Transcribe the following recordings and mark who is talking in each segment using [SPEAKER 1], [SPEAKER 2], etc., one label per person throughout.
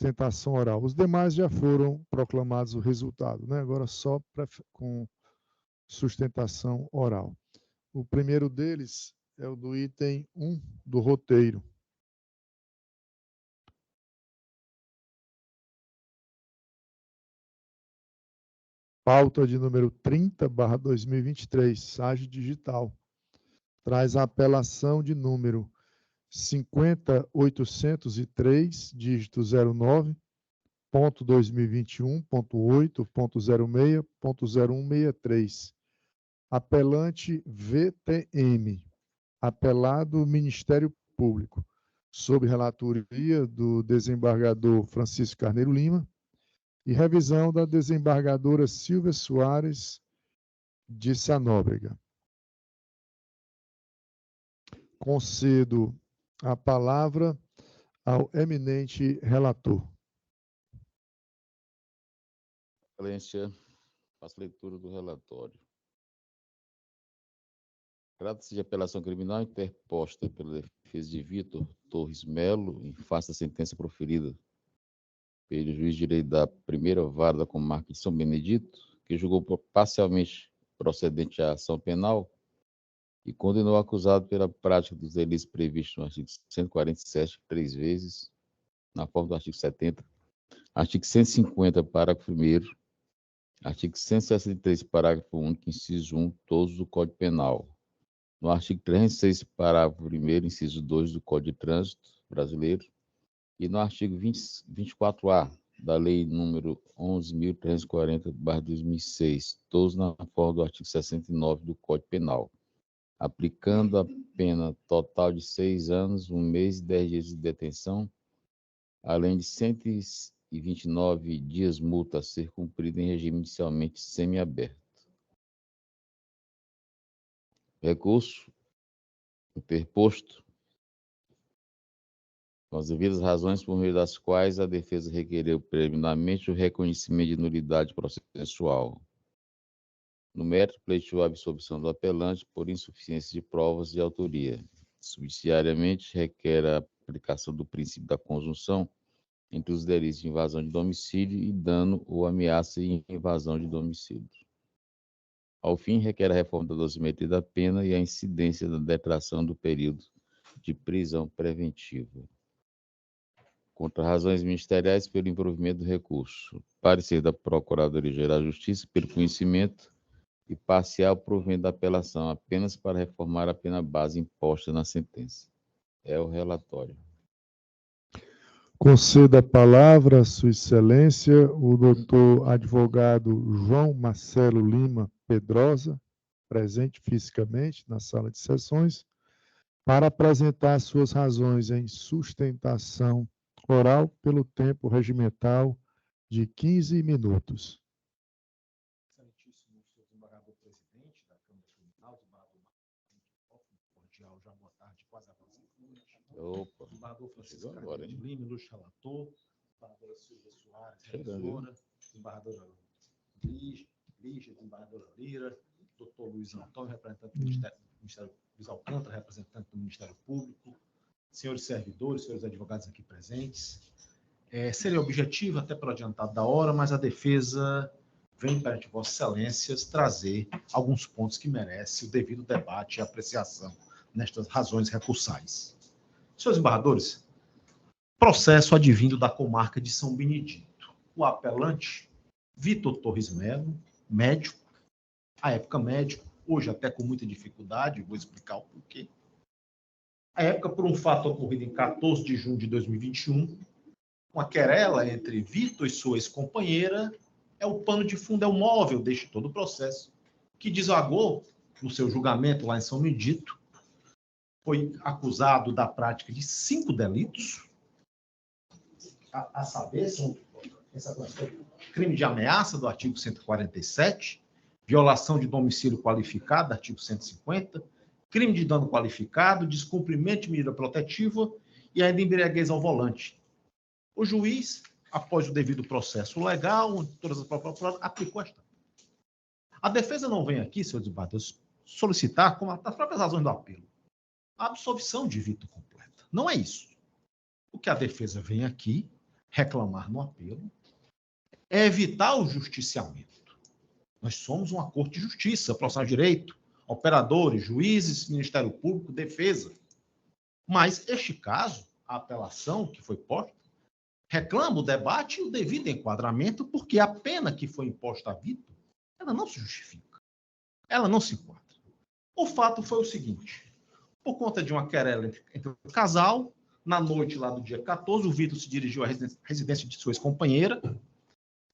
[SPEAKER 1] sustentação oral. Os demais já foram proclamados o resultado, né? Agora só com sustentação oral. O primeiro deles é o do item 1 do roteiro. Pauta de número 30/2023, SAGE Digital. Traz a apelação de número 50.803, dígito 09.2021.8.06.0163. Apelante VTM. Apelado Ministério Público. Sob relatoria do desembargador Francisco Carneiro Lima e revisão da desembargadora Silvia Soares de Sanóbrega. Concedo a palavra ao eminente relator.
[SPEAKER 2] Excelência, faço leitura do relatório. Trata-se de apelação criminal interposta pela defesa de Vitor Torres Melo, em face da sentença proferida pelo juiz de direito da primeira vara da comarca de São Benedito, que julgou parcialmente procedente a ação penal e condenou o acusado pela prática dos delitos previstos no artigo 147, 3 vezes, na forma do artigo 70, artigo 150, parágrafo 1º, artigo 163, parágrafo único, inciso 1, todos do Código Penal. No artigo 306, parágrafo 1º, inciso 2 do Código de Trânsito Brasileiro, e no artigo 24A da Lei número 11.340/2006, todos na forma do artigo 69 do Código Penal, aplicando a pena total de 6 anos, 1 mês e 10 dias de detenção, além de 129 dias multa a ser cumprida em regime inicialmente semiaberto. Recurso interposto com as devidas razões por meio das quais a defesa requereu preliminarmente o reconhecimento de nulidade processual. No mérito, pleiteou a absolvição do apelante por insuficiência de provas de autoria. Subsidiariamente, requer a aplicação do princípio da conjunção entre os delitos de invasão de domicílio e dano ou ameaça em invasão de domicílio. Ao fim, requer a reforma da dosimetria da pena e a incidência da detração do período de prisão preventiva. Contra razões ministeriais pelo improvimento do recurso. Parecer da Procuradoria-Geral da Justiça pelo conhecimento e parcial provimento da apelação, apenas para reformar a pena base imposta na sentença. É o relatório.
[SPEAKER 1] Concedo a palavra a Sua Excelência, o doutor advogado João Marcelo Lima Pedrosa, presente fisicamente na sala de sessões, para apresentar suas razões em sustentação oral pelo tempo regimental de 15 minutos.
[SPEAKER 3] Excelentíssimo senhor desembargador presidente da Câmara Criminal, desembargador cordial, já boa tarde, quase avançando.
[SPEAKER 2] Opa,
[SPEAKER 3] Desembargador Francisco
[SPEAKER 2] agora,
[SPEAKER 3] Carneiro Lima, ilustre relator, desembargadora Silvia Soares, revisora, desembargadora Lígia, desembargadora Lira, doutor Luiz Antônio, representante do Ministério Luiz Alcântara, representante do Ministério Público, senhores servidores, senhores advogados aqui presentes. Seria objetivo, até pelo adiantado da hora, mas a defesa vem perante Vossas Excelências trazer alguns pontos que merecem o devido debate e apreciação nestas razões recursais. Senhores embargadores, processo advindo da comarca de São Benedito. O apelante, Vitor Torres Melo, médico, à época médico, hoje até com muita dificuldade, vou explicar o porquê. À época, por um fato ocorrido em 14 de junho de 2021, uma querela entre Vitor e sua ex-companheira é o pano de fundo, é o móvel deste todo o processo, que desagou no seu julgamento lá em São Benedito, foi acusado da prática de 5 delitos, a saber, são crime de ameaça, do artigo 147, violação de domicílio qualificado, do artigo 150, crime de dano qualificado, descumprimento de medida protetiva e ainda embriaguez ao volante. O juiz, após o devido processo legal, todas as provas aplicou esta. A defesa não vem aqui, senhores debatedores, solicitar, como as próprias razões do apelo, a absolvição de Vitor completa. Não é isso. O que a defesa vem aqui reclamar no apelo, é evitar o justiciamento. Nós somos uma corte de justiça, profissional de direito, operadores, juízes, Ministério Público, defesa. Mas este caso, a apelação que foi posta, reclama o debate e o devido enquadramento, porque a pena que foi imposta a Vitor, ela não se justifica. Ela não se enquadra. O fato foi o seguinte: por conta de uma querela entre o casal, na noite lá do dia 14, o Vitor se dirigiu à residência de sua ex-companheira.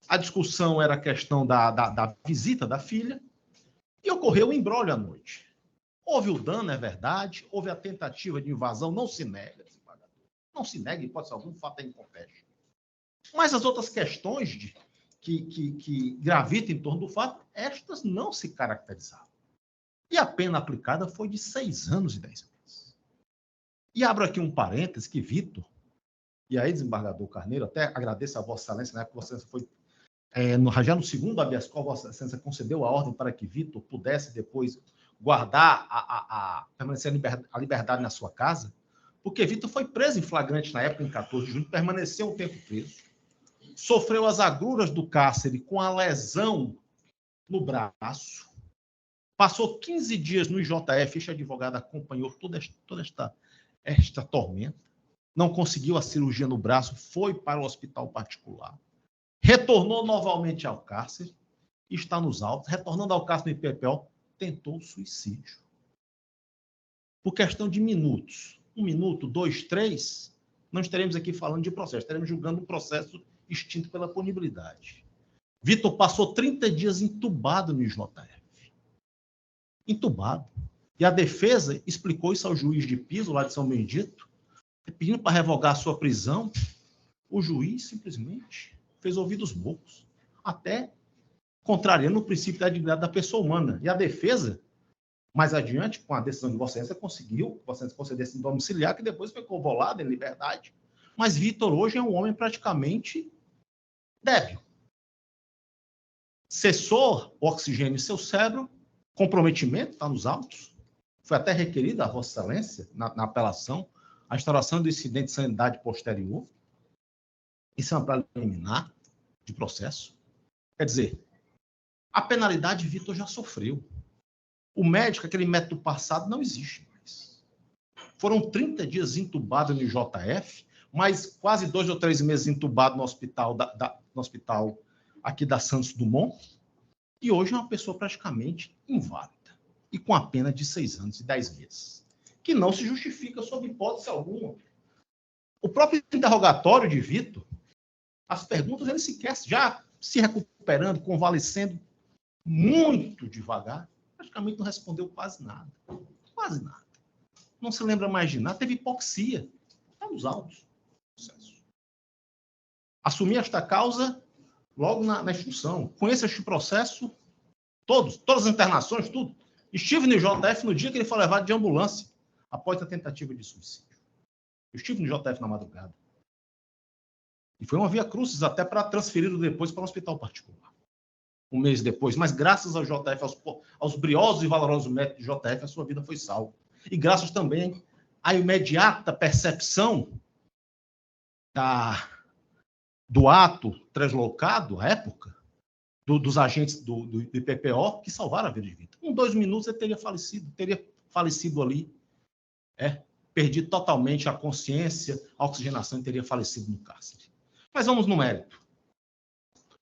[SPEAKER 3] A discussão era a questão da visita da filha e ocorreu um imbróglio à noite. Houve o dano, é verdade, houve a tentativa de invasão, não se nega, não se nega, em hipótese alguma, o fato é inconteste. Mas as outras questões que gravitam em torno do fato, estas não se caracterizavam. E a pena aplicada foi de 6 anos e 10 meses. E abro aqui um parêntese que Vitor, e aí, desembargador Carneiro, até agradeço a Vossa Excelência, né, que Vossa Excelência foi, já no segundo habeas corpus, Vossa Excelência concedeu a ordem para que Vitor pudesse depois guardar, permanecer a liberdade na sua casa, porque Vitor foi preso em flagrante na época, em 14 de junho, permaneceu um tempo preso, sofreu as agruras do cárcere com a lesão no braço, passou 15 dias no IJF, este advogado acompanhou toda esta tormenta, não conseguiu a cirurgia no braço, foi para o hospital particular, retornou novamente ao cárcere, está nos autos, retornando ao cárcere no IPPO, tentou suicídio. Por questão de minutos, 1 minuto, 2, 3, não estaremos aqui falando de processo, estaremos julgando um processo extinto pela punibilidade. Vitor passou 30 dias entubado no IJF. Entubado. E a defesa explicou isso ao juiz de piso, lá de São Benedito, pedindo para revogar a sua prisão. O juiz simplesmente fez ouvidos moucos, até contrariando o princípio da dignidade da pessoa humana. E a defesa, mais adiante, com a decisão de Vossa Excelência, conseguiu conceder esse domiciliar, que depois foi convolado em liberdade. Mas Vitor hoje é um homem praticamente débil. Cessou o oxigênio em seu cérebro, comprometimento, está nos autos. Foi até requerida a Vossa Excelência, na apelação, a instauração do incidente de sanidade posterior. Isso é uma preliminar de processo. Quer dizer, a penalidade Vitor já sofreu. O médico, aquele método passado, não existe mais. Foram 30 dias entubado no IJF, mais quase 2 ou 3 meses entubado no hospital, no hospital aqui da Santos Dumont, e hoje é uma pessoa praticamente inválida, e com a pena de 6 anos e 10 meses, que não se justifica sob hipótese alguma. O próprio interrogatório de Vitor, as perguntas, ele sequer já se recuperando, convalescendo muito devagar, praticamente não respondeu quase nada. Quase nada. Não se lembra mais de nada. Teve hipoxia. Está nos autos. Assumi esta causa logo na instrução. Conheço este processo, todas as internações, tudo. Estive no IJF no dia que ele foi levado de ambulância, após a tentativa de suicídio. Eu estive no IJF na madrugada. E foi uma via crucis até para transferi-lo depois para um hospital particular. 1 mês depois. Mas graças ao JF, aos briosos e valorosos métodos do JF, a sua vida foi salva. E graças também à imediata percepção do ato translocado, à época, dos agentes do IPPO, que salvaram a vida de Vitor. Em 2 minutos ele teria falecido ali, perdido totalmente a consciência, a oxigenação, e teria falecido no cárcere. Mas vamos no mérito.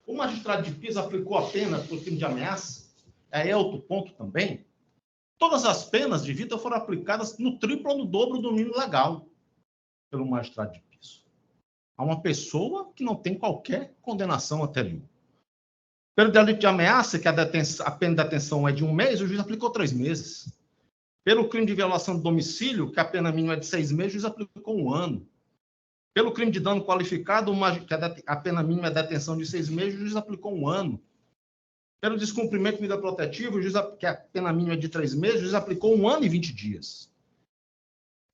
[SPEAKER 3] O magistrado de Pisa aplicou a pena por crime de ameaça, é outro ponto também. Todas as penas de Vitor foram aplicadas no triplo ou no dobro do mínimo legal pelo magistrado de Pisa. A uma pessoa que não tem qualquer condenação anterior. Pelo delito de ameaça, que a pena de detenção é de 1 mês, o juiz aplicou 3 meses. Pelo crime de violação do domicílio, que a pena mínima é de 6 meses, o juiz aplicou 1 ano. Pelo crime de dano qualificado, que a pena mínima é detenção de 6 meses, o juiz aplicou 1 ano. Pelo descumprimento de medida protetiva, que a pena mínima é de 3 meses, o juiz aplicou 1 ano e 20 dias.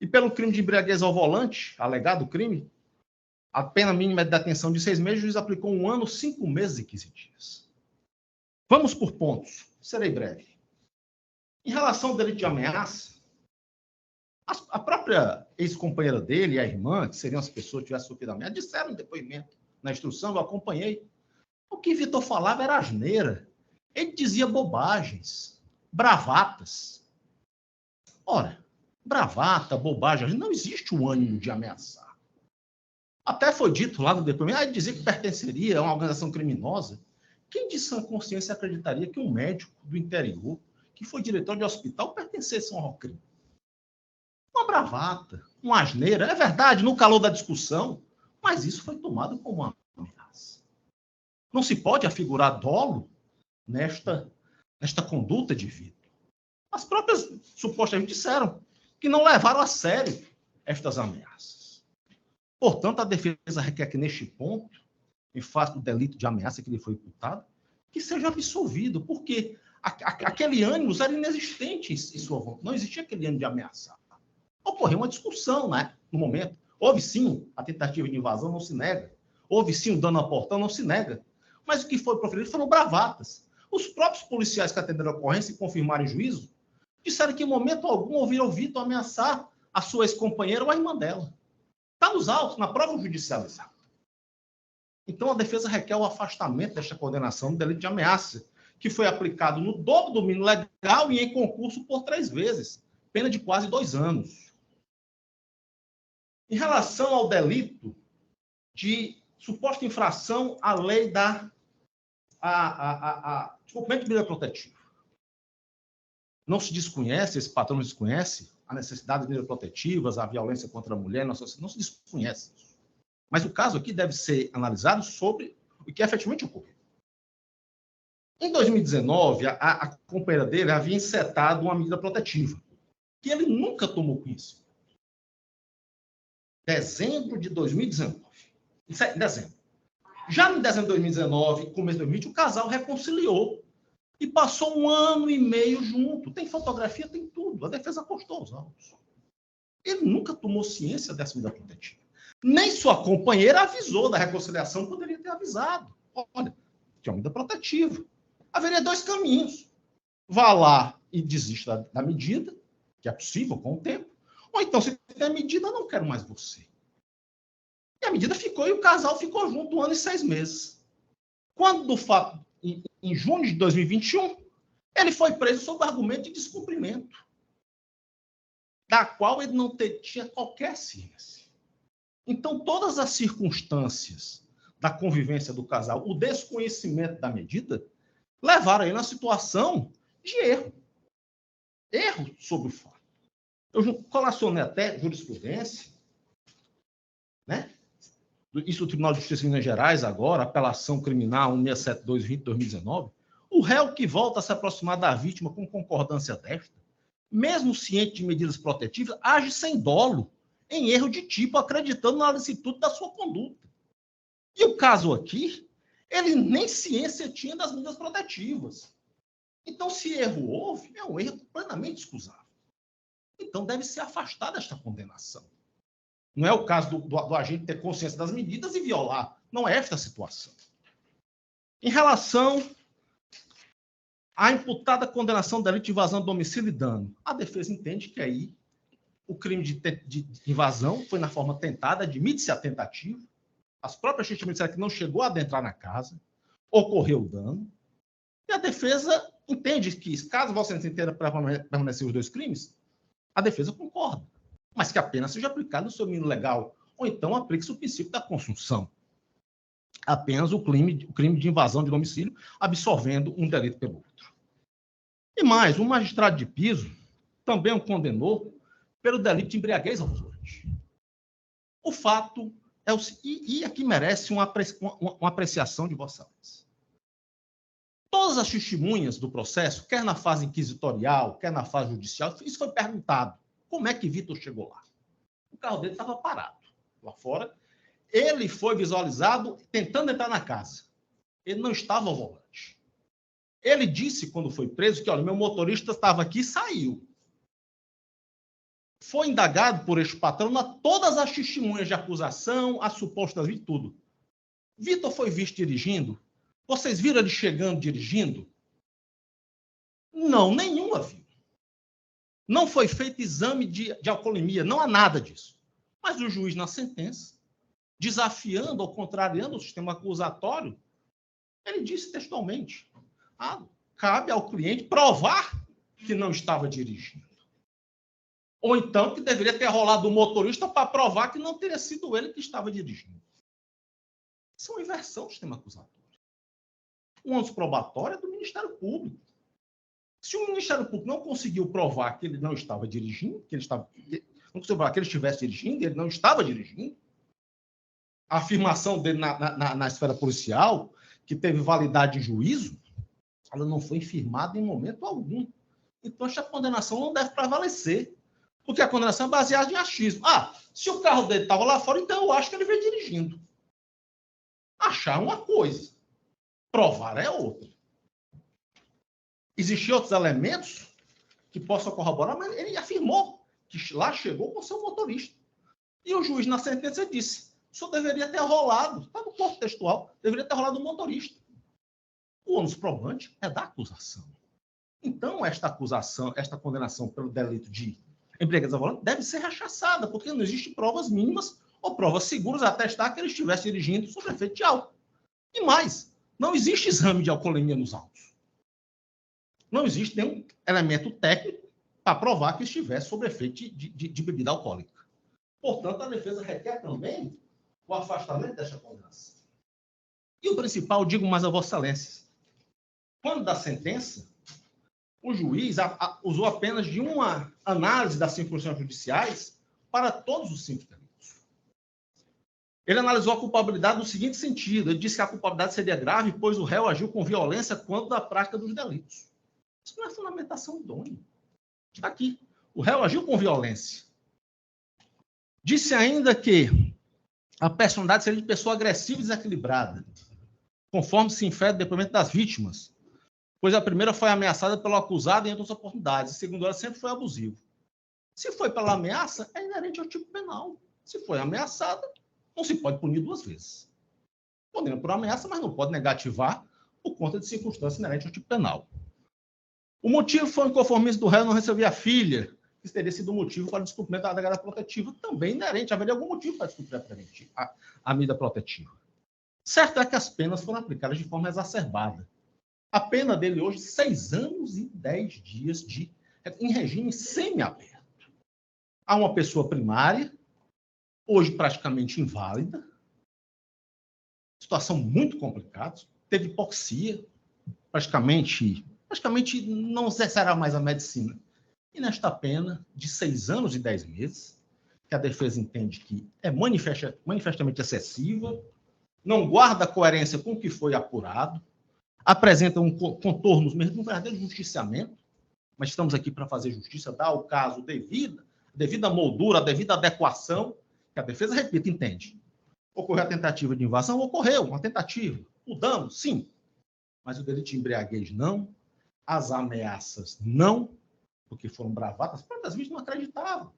[SPEAKER 3] E pelo crime de embriaguez ao volante, alegado crime, a pena mínima é de detenção de 6 meses, o juiz aplicou 1 ano, 5 meses e 15 dias. Vamos por pontos, serei breve. Em relação ao delito de ameaça, A própria ex-companheira dele e a irmã, que seriam as pessoas que tivessem sofrido ameaça, disseram no depoimento, na instrução, eu acompanhei. O que Vitor falava era asneira. Ele dizia bobagens, bravatas. Ora, bravata, bobagem, não existe o ânimo de ameaçar. Até foi dito lá no depoimento, ele dizia que pertenceria a uma organização criminosa. Quem de sã consciência acreditaria que um médico do interior, que foi diretor de hospital, pertencesse a um crime? Uma bravata, uma asneira, é verdade, no calor da discussão, mas isso foi tomado como uma ameaça. Não se pode afigurar dolo nesta conduta de Vitor. As próprias supostamente disseram que não levaram a sério estas ameaças. Portanto, a defesa requer que, neste ponto, em face do delito de ameaça que lhe foi imputado, que seja absolvido, porque aquele ânimo era inexistente em sua vontade. Não existia aquele ânimo de ameaçar. Ocorreu uma discussão, né, no momento. Houve, sim, a tentativa de invasão, não se nega. Houve, sim, o dano ao portão, não se nega. Mas o que foi proferido foram bravatas. Os próprios policiais que atenderam a ocorrência e confirmaram em juízo disseram que, em momento algum, ouviram o Vitor ameaçar a sua ex-companheira ou a irmã dela. Está nos autos, na prova judicializada. Então, a defesa requer o afastamento desta condenação do delito de ameaça, que foi aplicado no dobro do mínimo legal e em concurso por 3 vezes, pena de quase 2 anos. Em relação ao delito de suposta infração à lei da descumprimento de medida protetiva. Não se desconhece, esse patrão não desconhece a necessidade de medidas protetivas, a violência contra a mulher, não se desconhece isso. Mas o caso aqui deve ser analisado sobre o que efetivamente ocorreu. Em 2019, a companheira dele havia encetado uma medida protetiva, que ele nunca tomou conhecimento. Dezembro de 2019. Dezembro. Já em dezembro de 2019, começo de 2020, o casal reconciliou e passou 1 ano e meio junto. Tem fotografia, tem tudo. A defesa postou os autos. Ele nunca tomou ciência dessa medida protetiva. Nem sua companheira avisou da reconciliação, poderia ter avisado. Olha, tinha uma medida protetiva. Haveria 2 caminhos. Vá lá e desista da medida, que é possível com o tempo, ou então, se tem a medida, não quero mais você. E a medida ficou e o casal ficou junto 1 ano e 6 meses. Quando, do fato, em junho de 2021, ele foi preso sob argumento de descumprimento, da qual ele não tinha qualquer ciência. Então, todas as circunstâncias da convivência do casal, o desconhecimento da medida, levaram ele a uma situação de erro. Erro sobre o fato. Eu colacionei até jurisprudência, né? Isso o Tribunal de Justiça de Minas Gerais agora, apelação criminal 1672/2019, o réu que volta a se aproximar da vítima com concordância desta, mesmo ciente de medidas protetivas, age sem dolo, em erro de tipo, acreditando na licitude da sua conduta. E o caso aqui, ele nem ciência tinha das medidas protetivas. Então, se erro houve, é um erro plenamente excusável. Então, deve ser afastada esta condenação. Não é o caso do agente ter consciência das medidas e violar. Não é esta a situação. Em relação à imputada condenação do delito de invasão do domicílio e dano, a defesa entende que aí o crime de invasão foi na forma tentada, admite-se a tentativa, as próprias testemunhas disseram que não chegou a adentrar na casa, ocorreu o dano, e a defesa entende que, caso a Vossa Excelência inteira permanecer os 2 crimes, a defesa concorda, mas que a pena seja aplicada no seu mínimo legal, ou então aplique-se o princípio da consunção. Apenas o crime de invasão de domicílio, absorvendo um delito pelo outro. E mais, o magistrado de piso também o condenou pelo delito de embriaguez ao volante. O fato é e aqui merece uma apreciação de Vossa Excelência. Todas as testemunhas do processo, quer na fase inquisitorial, quer na fase judicial, isso foi perguntado. Como é que Vitor chegou lá? O carro dele estava parado lá fora. Ele foi visualizado tentando entrar na casa. Ele não estava ao volante. Ele disse, quando foi preso, que, olha, meu motorista estava aqui e saiu. Foi indagado por este patrão a todas as testemunhas de acusação, as supostas vítimas, tudo. Vitor foi visto dirigindo? Vocês viram ele chegando dirigindo? Não, nenhuma viu. Não foi feito exame de alcoolemia, não há nada disso. Mas o juiz, na sentença, desafiando ou contrariando o sistema acusatório, ele disse textualmente: cabe ao cliente provar que não estava dirigindo. Ou então que deveria ter rolado o motorista para provar que não teria sido ele que estava dirigindo. Isso é uma inversão do sistema acusatório. O ônus probatório é do Ministério Público. Se o Ministério Público não conseguiu provar que ele não estava dirigindo, não conseguiu provar que ele estivesse dirigindo, ele não estava dirigindo, a afirmação dele na esfera policial, que teve validade de juízo, ela não foi firmada em momento algum. Então, essa condenação não deve prevalecer, porque a condenação é baseada em achismo. Se o carro dele estava lá fora, então eu acho que ele veio dirigindo. Achar uma coisa, provar é outra. Existiam outros elementos que possam corroborar, mas ele afirmou que lá chegou com seu motorista. E o juiz, na sentença, disse: o senhor deveria ter rolado, está no corpo textual, deveria ter rolado o motorista. O ônus probante é da acusação. Então, esta acusação, esta condenação pelo delito de embriaguez ao volante deve ser rechaçada, porque não existem provas mínimas ou provas seguras a atestar que ele estivesse dirigindo sob efeito de álcool. E mais, não existe exame de alcoolemia nos autos. Não existe nenhum elemento técnico para provar que estivesse sob efeito de bebida alcoólica. Portanto, a defesa requer também o afastamento desta condenação. E o principal, digo mais a Vossa Excelência, quando da sentença, o juiz usou apenas de uma análise das circunstâncias judiciais para todos os 5 delitos. Ele analisou a culpabilidade no seguinte sentido: ele disse que a culpabilidade seria grave, pois o réu agiu com violência quanto da prática dos delitos. Isso não é fundamentação idônea. Está aqui. O réu agiu com violência. Disse ainda que a personalidade seria de pessoa agressiva e desequilibrada, conforme se infere do depoimento das vítimas, pois a primeira foi ameaçada pelo acusado em outras oportunidades, e a segunda ela sempre foi abusivo. Se foi pela ameaça, é inerente ao tipo penal. Se foi ameaçada, não se pode punir 2 vezes. Podendo por ameaça, mas não pode negativar por conta de circunstância inerente ao tipo penal. O motivo foi o inconformismo do réu não receber a filha, que teria sido o motivo para o descumprimento da medida protetiva, também inerente. Haveria algum motivo para descumprir a medida protetiva. Certo é que as penas foram aplicadas de forma exacerbada. A pena dele hoje, 6 anos e 10 dias em regime semiaberto. Há uma pessoa primária, hoje praticamente inválida, situação muito complicada, teve hipoxia, praticamente não exercerá mais a medicina. E nesta pena de 6 anos e 10 meses, que a defesa entende que é manifestamente excessiva, não guarda coerência com o que foi apurado, apresenta contornos mesmo de um verdadeiro justiciamento, mas estamos aqui para fazer justiça, dar ao caso devida moldura, devida adequação, que a defesa, repito, entende. Ocorreu a tentativa de invasão? Ocorreu uma tentativa. O dano? Sim. Mas o delito de embriaguez, não. As ameaças, não, porque foram bravatas, as próprias vítimas não acreditavam.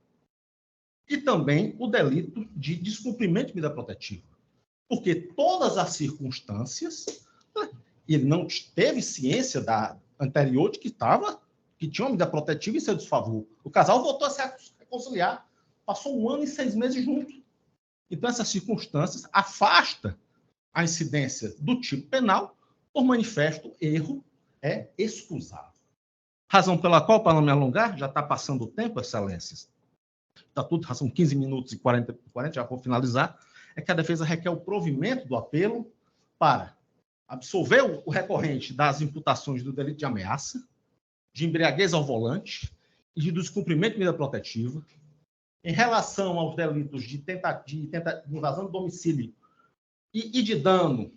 [SPEAKER 3] E também o delito de descumprimento de medida protetiva, porque todas as circunstâncias, e ele não teve ciência da anterior de que tinha uma medida protetiva em seu desfavor. O casal voltou a se reconciliar, passou 1 ano e 6 meses juntos. Então, essas circunstâncias afastam a incidência do tipo penal, por manifesto erro é excusável. Razão pela qual, para não me alongar, já está passando o tempo, excelências, está tudo, são 15 minutos e 40, já vou finalizar, é que a defesa requer o provimento do apelo para absolver o recorrente das imputações do delito de ameaça, de embriaguez ao volante e de descumprimento de medida protetiva. Em relação aos delitos de invasão do domicílio e de dano,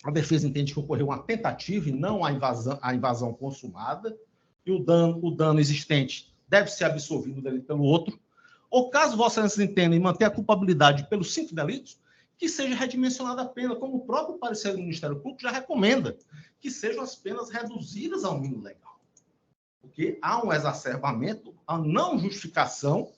[SPEAKER 3] a defesa entende que ocorreu uma tentativa e não a invasão consumada, e o dano existente deve ser absolvido delito pelo outro. Ou caso Vossa Excelência entenda e manter a culpabilidade pelos 5 delitos, que seja redimensionada a pena, como o próprio parecer do Ministério Público já recomenda, que sejam as penas reduzidas ao mínimo legal. Porque há um exacerbamento, a não justificação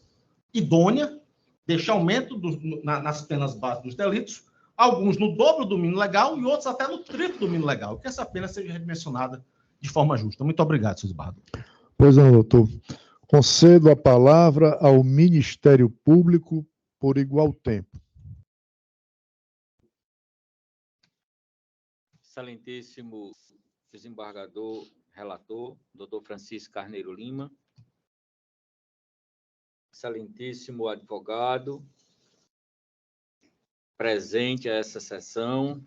[SPEAKER 3] idônea deste aumento nas penas básicas dos delitos, alguns no dobro do mínimo legal e outros até no triplo do mínimo legal, que essa pena seja redimensionada de forma justa. Muito obrigado, senhor desembargador.
[SPEAKER 1] Pois não, doutor. Concedo a palavra ao Ministério Público por igual tempo.
[SPEAKER 4] Excelentíssimo desembargador relator, doutor Francisco Carneiro Lima, excelentíssimo advogado, presente a essa sessão,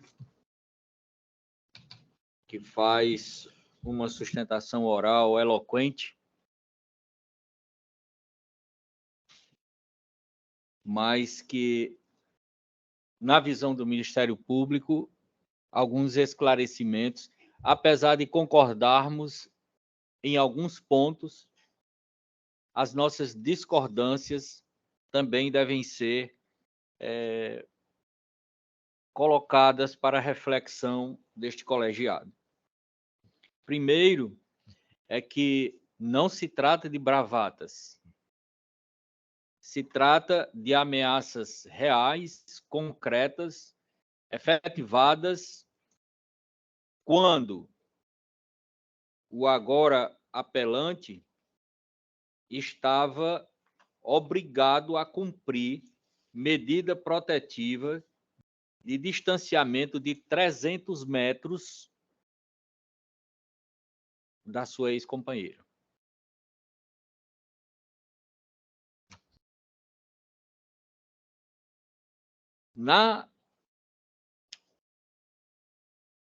[SPEAKER 4] que faz uma sustentação oral eloquente, mas que, na visão do Ministério Público, alguns esclarecimentos, apesar de concordarmos em alguns pontos, as nossas discordâncias também devem ser colocadas para reflexão deste colegiado. Primeiro, é que não se trata de bravatas, se trata de ameaças reais, concretas, efetivadas, quando o agora apelante estava obrigado a cumprir medida protetiva de distanciamento de 300 metros da sua ex-companheira.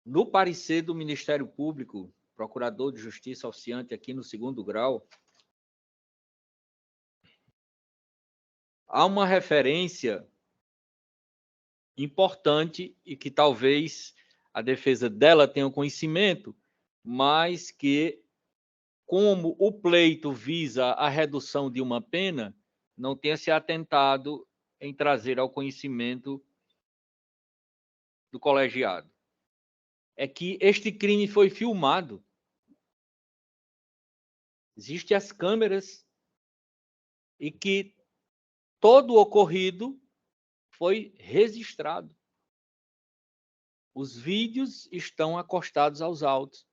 [SPEAKER 4] No parecer do Ministério Público, procurador de Justiça oficiante aqui no 2º grau, há uma referência importante e que talvez a defesa dela tenha conhecimento, mas que, como o pleito visa a redução de uma pena, não tenha se atentado em trazer ao conhecimento do colegiado. É que este crime foi filmado. Existem as câmeras e que todo o ocorrido foi registrado. Os vídeos estão acostados aos autos.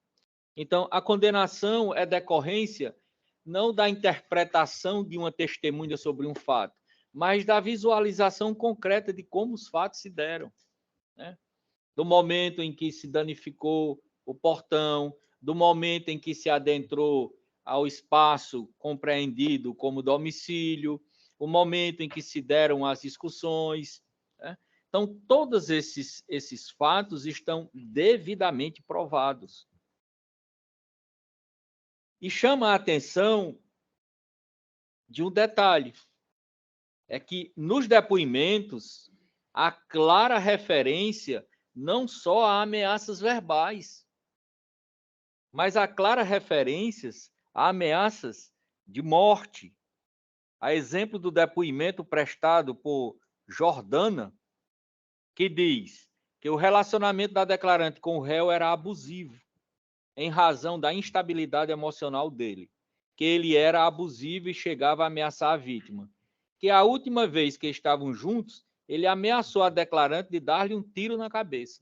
[SPEAKER 4] Então, a condenação é decorrência não da interpretação de uma testemunha sobre um fato, mas da visualização concreta de como os fatos se deram, né? Do momento em que se danificou o portão, do momento em que se adentrou ao espaço compreendido como domicílio, o momento em que se deram as discussões, né? Então, todos esses fatos estão devidamente provados. E chama a atenção de um detalhe, é que nos depoimentos há clara referência não só a ameaças verbais, mas há claras referências a ameaças de morte. A exemplo do depoimento prestado por Jordana, que diz que o relacionamento da declarante com o réu era abusivo, em razão da instabilidade emocional dele, que ele era abusivo e chegava a ameaçar a vítima, que a última vez que estavam juntos, ele ameaçou a declarante de dar-lhe um tiro na cabeça.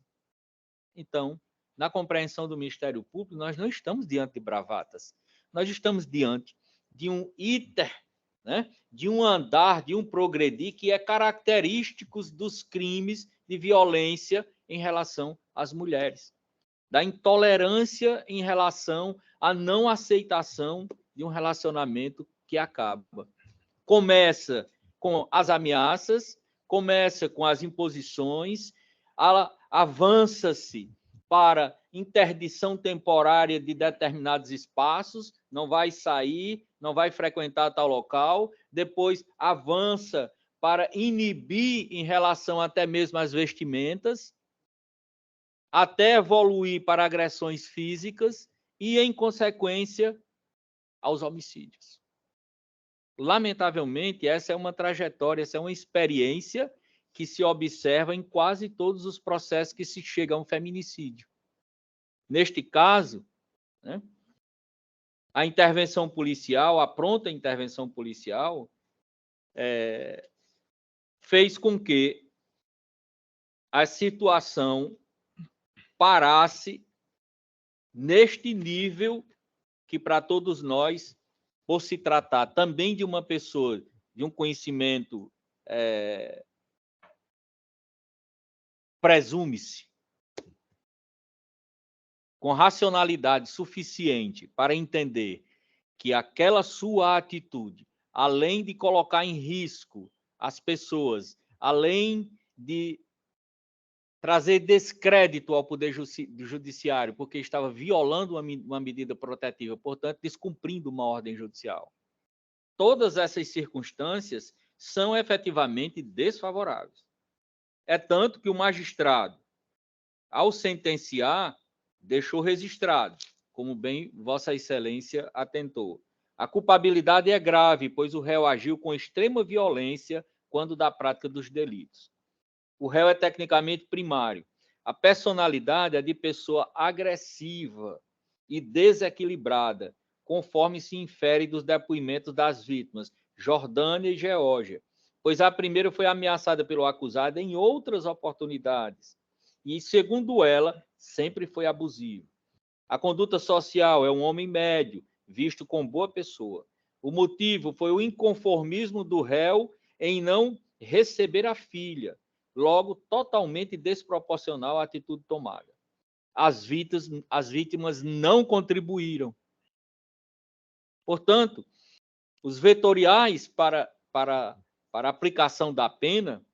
[SPEAKER 4] Então, na compreensão do Ministério Público, nós não estamos diante de bravatas, nós estamos diante de um iter, né? De um andar, de um progredir que é característico dos crimes de violência em relação às mulheres, da intolerância em relação à não aceitação de um relacionamento que acaba. Começa com as ameaças, começa com as imposições, avança-se para interdição temporária de determinados espaços, não vai sair, não vai frequentar tal local, depois avança para inibir em relação até mesmo às vestimentas, até evoluir para agressões físicas e, em consequência, aos homicídios. Lamentavelmente, essa é uma trajetória, essa é uma experiência que se observa em quase todos os processos que se chega a um feminicídio. Neste caso, né, a intervenção policial, a pronta intervenção policial, fez com que a situação parasse neste nível que, para todos nós, por se tratar também de uma pessoa de um conhecimento, presume-se, com racionalidade suficiente para entender que aquela sua atitude, além de colocar em risco as pessoas, além de trazer descrédito ao Poder Judiciário, porque estava violando uma medida protetiva, portanto, descumprindo uma ordem judicial. Todas essas circunstâncias são efetivamente desfavoráveis. É tanto que o magistrado, ao sentenciar, deixou registrado, como bem Vossa Excelência atentou. A culpabilidade é grave, pois o réu agiu com extrema violência quando da prática dos delitos. O réu é tecnicamente primário. A personalidade é de pessoa agressiva e desequilibrada, conforme se infere dos depoimentos das vítimas, Jordânia e Geórgia, pois a primeira foi ameaçada pelo acusado em outras oportunidades e, segundo ela, sempre foi abusivo. A conduta social é um homem médio, visto como boa pessoa. O motivo foi o inconformismo do réu em não receber a filha, logo totalmente desproporcional à atitude tomada. As vítimas não contribuíram. Portanto, os vetoriais para a aplicação da pena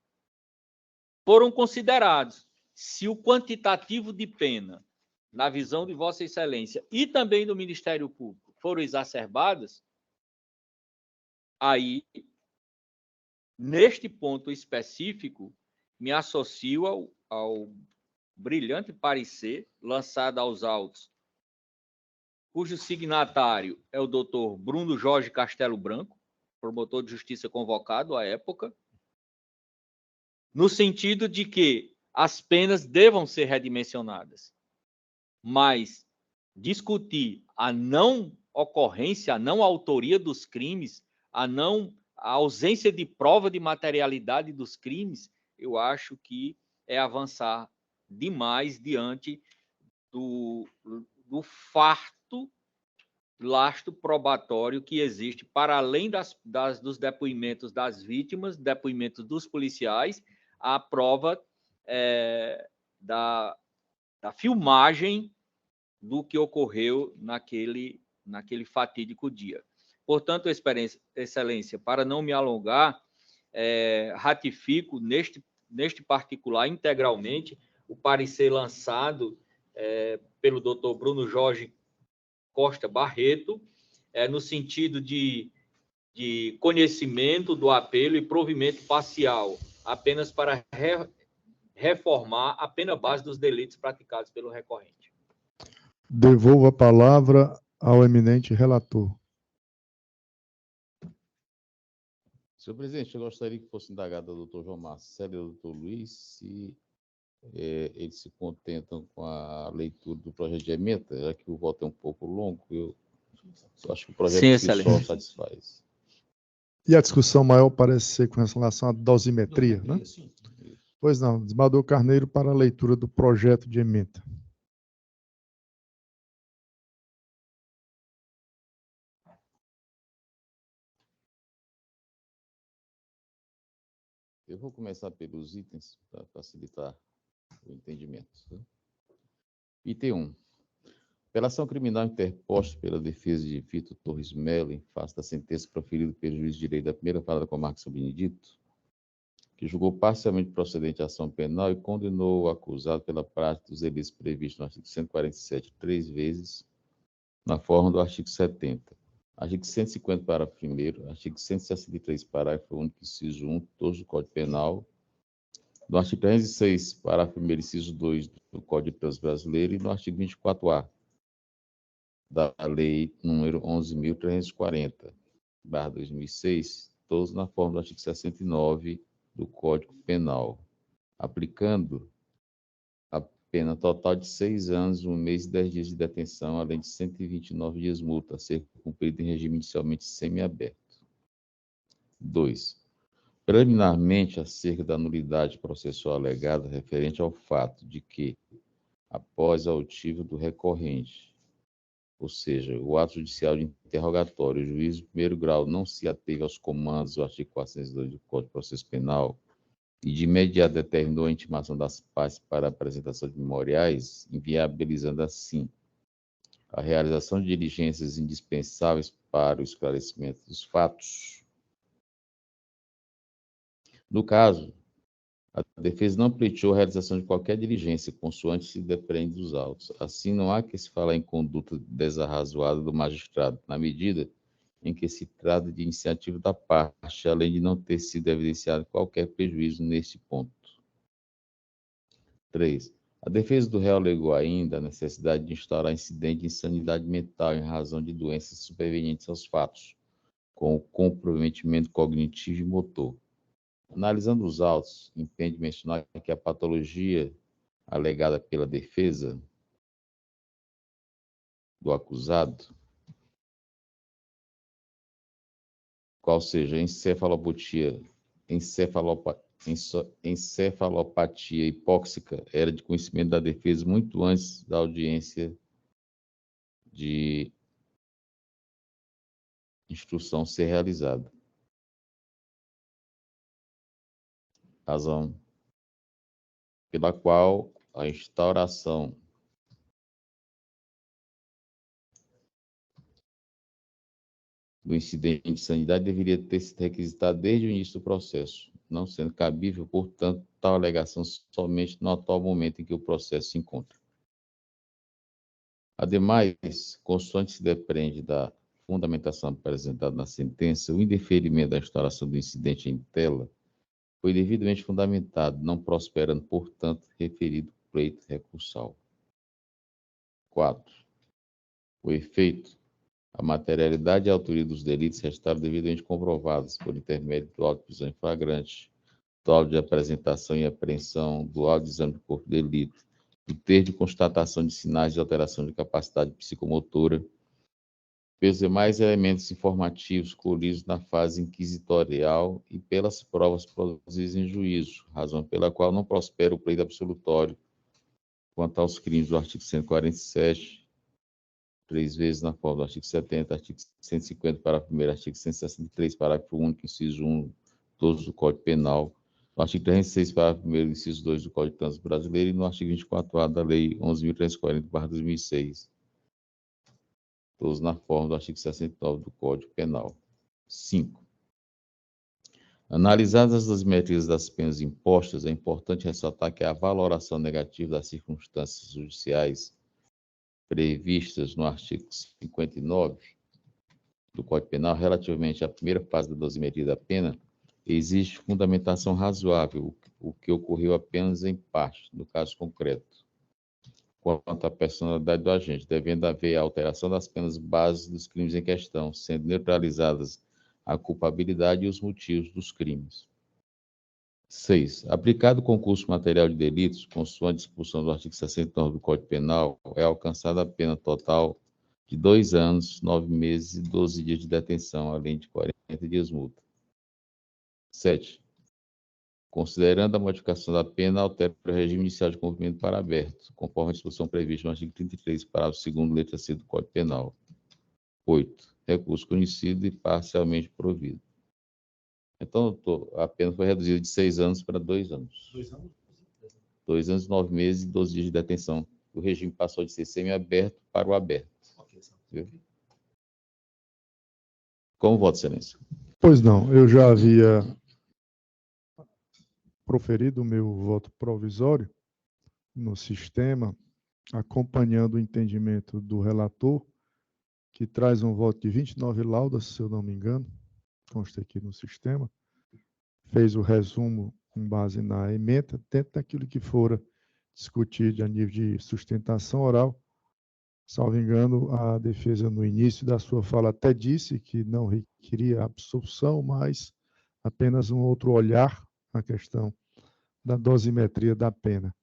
[SPEAKER 4] foram considerados. Se o quantitativo de pena, na visão de Vossa Excelência e também do Ministério Público, foram exacerbadas, aí, neste ponto específico, me associo ao brilhante parecer lançado aos autos, cujo signatário é o doutor Bruno Jorge Castelo Branco, promotor de justiça convocado à época, no sentido de que as penas devam ser redimensionadas, mas discutir a não ocorrência, a não autoria dos crimes, a ausência de prova de materialidade dos crimes, eu acho que é avançar demais diante do farto lastro probatório que existe para além dos depoimentos das vítimas, depoimentos dos policiais, a prova da filmagem do que ocorreu naquele fatídico dia. Portanto, Excelência, para não me alongar, ratifico neste particular integralmente o parecer lançado pelo doutor Bruno Jorge Costa Barreto, no sentido de conhecimento do apelo e provimento parcial, apenas para reformar a pena base dos delitos praticados pelo recorrente.
[SPEAKER 1] Devolvo a palavra ao eminente relator.
[SPEAKER 2] Senhor presidente, eu gostaria que fosse indagado ao doutor João Marcelo e ao doutor Luiz se eles se contentam com a leitura do projeto de emenda, já que o voto é um pouco longo, eu acho que o projeto
[SPEAKER 4] Sim,
[SPEAKER 2] si só satisfaz.
[SPEAKER 1] E a discussão maior parece ser com relação à dosimetria, né?
[SPEAKER 3] Sim.
[SPEAKER 1] Pois não, desembargador Carneiro para a leitura do projeto de emenda.
[SPEAKER 2] Eu vou começar pelos itens para facilitar o entendimento. Item 1. Pela ação criminal interposta pela defesa de Vitor Torres Melo em face da sentença proferida pelo juiz de direito da primeira vara da comarca São Benedito, que julgou parcialmente procedente a ação penal e condenou o acusado pela prática dos delitos previstos no artigo 147 3 vezes, na forma do artigo 70. Artigo 150, parágrafo 1º, artigo 163, parágrafo único, inciso 1, todos do Código Penal, no artigo 306, parágrafo 1º, inciso 2 do Código de Trânsito Brasileiro e no artigo 24A da Lei número 11.340/2006, todos na forma do artigo 69 do Código Penal, aplicando a pena total de 6 anos, 1 mês e 10 dias de detenção, além de 129 dias multa, a ser cumprida em regime inicialmente semiaberto. 2. Preliminarmente, acerca da nulidade processual alegada referente ao fato de que, após a oitiva do recorrente, ou seja, o ato judicial de interrogatório, o juiz de primeiro grau não se ateve aos comandos do artigo 402 do Código de Processo Penal e de imediato determinou a intimação das partes para a apresentação de memoriais, inviabilizando assim a realização de diligências indispensáveis para o esclarecimento dos fatos. No caso, a defesa não pleiteou a realização de qualquer diligência, consoante se depreende dos autos. Assim, não há que se falar em conduta desarrazoada do magistrado, na medida em que se trata de iniciativa da parte, além de não ter sido evidenciado qualquer prejuízo neste ponto. 3. A defesa do réu alegou ainda a necessidade de instaurar incidente de insanidade mental em razão de doenças supervenientes aos fatos, com o comprometimento cognitivo e motor. Analisando os autos, impede mencionar que a patologia alegada pela defesa do acusado, qual seja encefalopatia hipóxica, era de conhecimento da defesa muito antes da audiência de instrução ser realizada. Razão pela qual a instauração do incidente de insanidade deveria ter sido requisitada desde o início do processo, não sendo cabível, portanto, tal alegação somente no atual momento em que o processo se encontra. Ademais, consoante se depreende da fundamentação apresentada na sentença, o indeferimento da instauração do incidente em tela foi devidamente fundamentado, não prosperando, portanto, referido pleito recursal. 4. O efeito, a materialidade e a autoria dos delitos restaram devidamente comprovadas por intermédio do auto de prisão em flagrante, do auto de apresentação e apreensão, do auto de exame de corpo de delito, do termo de constatação de sinais de alteração de capacidade psicomotora, pelos demais elementos informativos colhidos na fase inquisitorial e pelas provas produzidas em juízo, razão pela qual não prospera o pleito absolutório quanto aos crimes do artigo 147, 3 vezes na forma do artigo 70, artigo 150, parágrafo 1º, artigo 163, parágrafo único, inciso 1, todos do Código Penal, no artigo 306, parágrafo 1º, inciso 2 do Código de Trânsito Brasileiro e no artigo 24A da Lei 11.340/2006, todos na forma do artigo 69 do Código Penal. 5. Analisadas as dosimetrias das penas impostas, é importante ressaltar que a valoração negativa das circunstâncias judiciais previstas no artigo 59 do Código Penal relativamente à primeira fase da dosimetria da pena, existe fundamentação razoável, o que ocorreu apenas em parte, no caso concreto, quanto à personalidade do agente, devendo haver a alteração das penas básicas dos crimes em questão, sendo neutralizadas a culpabilidade e os motivos dos crimes. 6. Aplicado o concurso material de delitos, consoante a disposição do artigo 69 do Código Penal, é alcançada a pena total de 2 anos, 9 meses e 12 dias de detenção, além de 40 dias multa. 7. Considerando a modificação da pena, altera o regime inicial de cumprimento para aberto, conforme a disposição prevista no artigo 33, parágrafo 2º, letra C do Código Penal. 8. Recurso conhecido e parcialmente provido. Então, doutor, a pena foi reduzida de 6 anos para 2 anos.
[SPEAKER 3] 2 anos?
[SPEAKER 2] 2 anos, 9 meses e 12 dias de detenção. O regime passou de ser semi-aberto para o aberto.
[SPEAKER 3] Ok,
[SPEAKER 2] Viu? Como voto, excelência?
[SPEAKER 1] Pois não, eu já havia proferido o meu voto provisório no sistema, acompanhando o entendimento do relator, que traz um voto de 29 laudas, se eu não me engano, consta aqui no sistema, fez o resumo com base na ementa, dentro daquilo que fora discutido a nível de sustentação oral. Salvo engano, a defesa, no início da sua fala, até disse que não requeria absolução, mas apenas um outro olhar à questão da dosimetria da pena.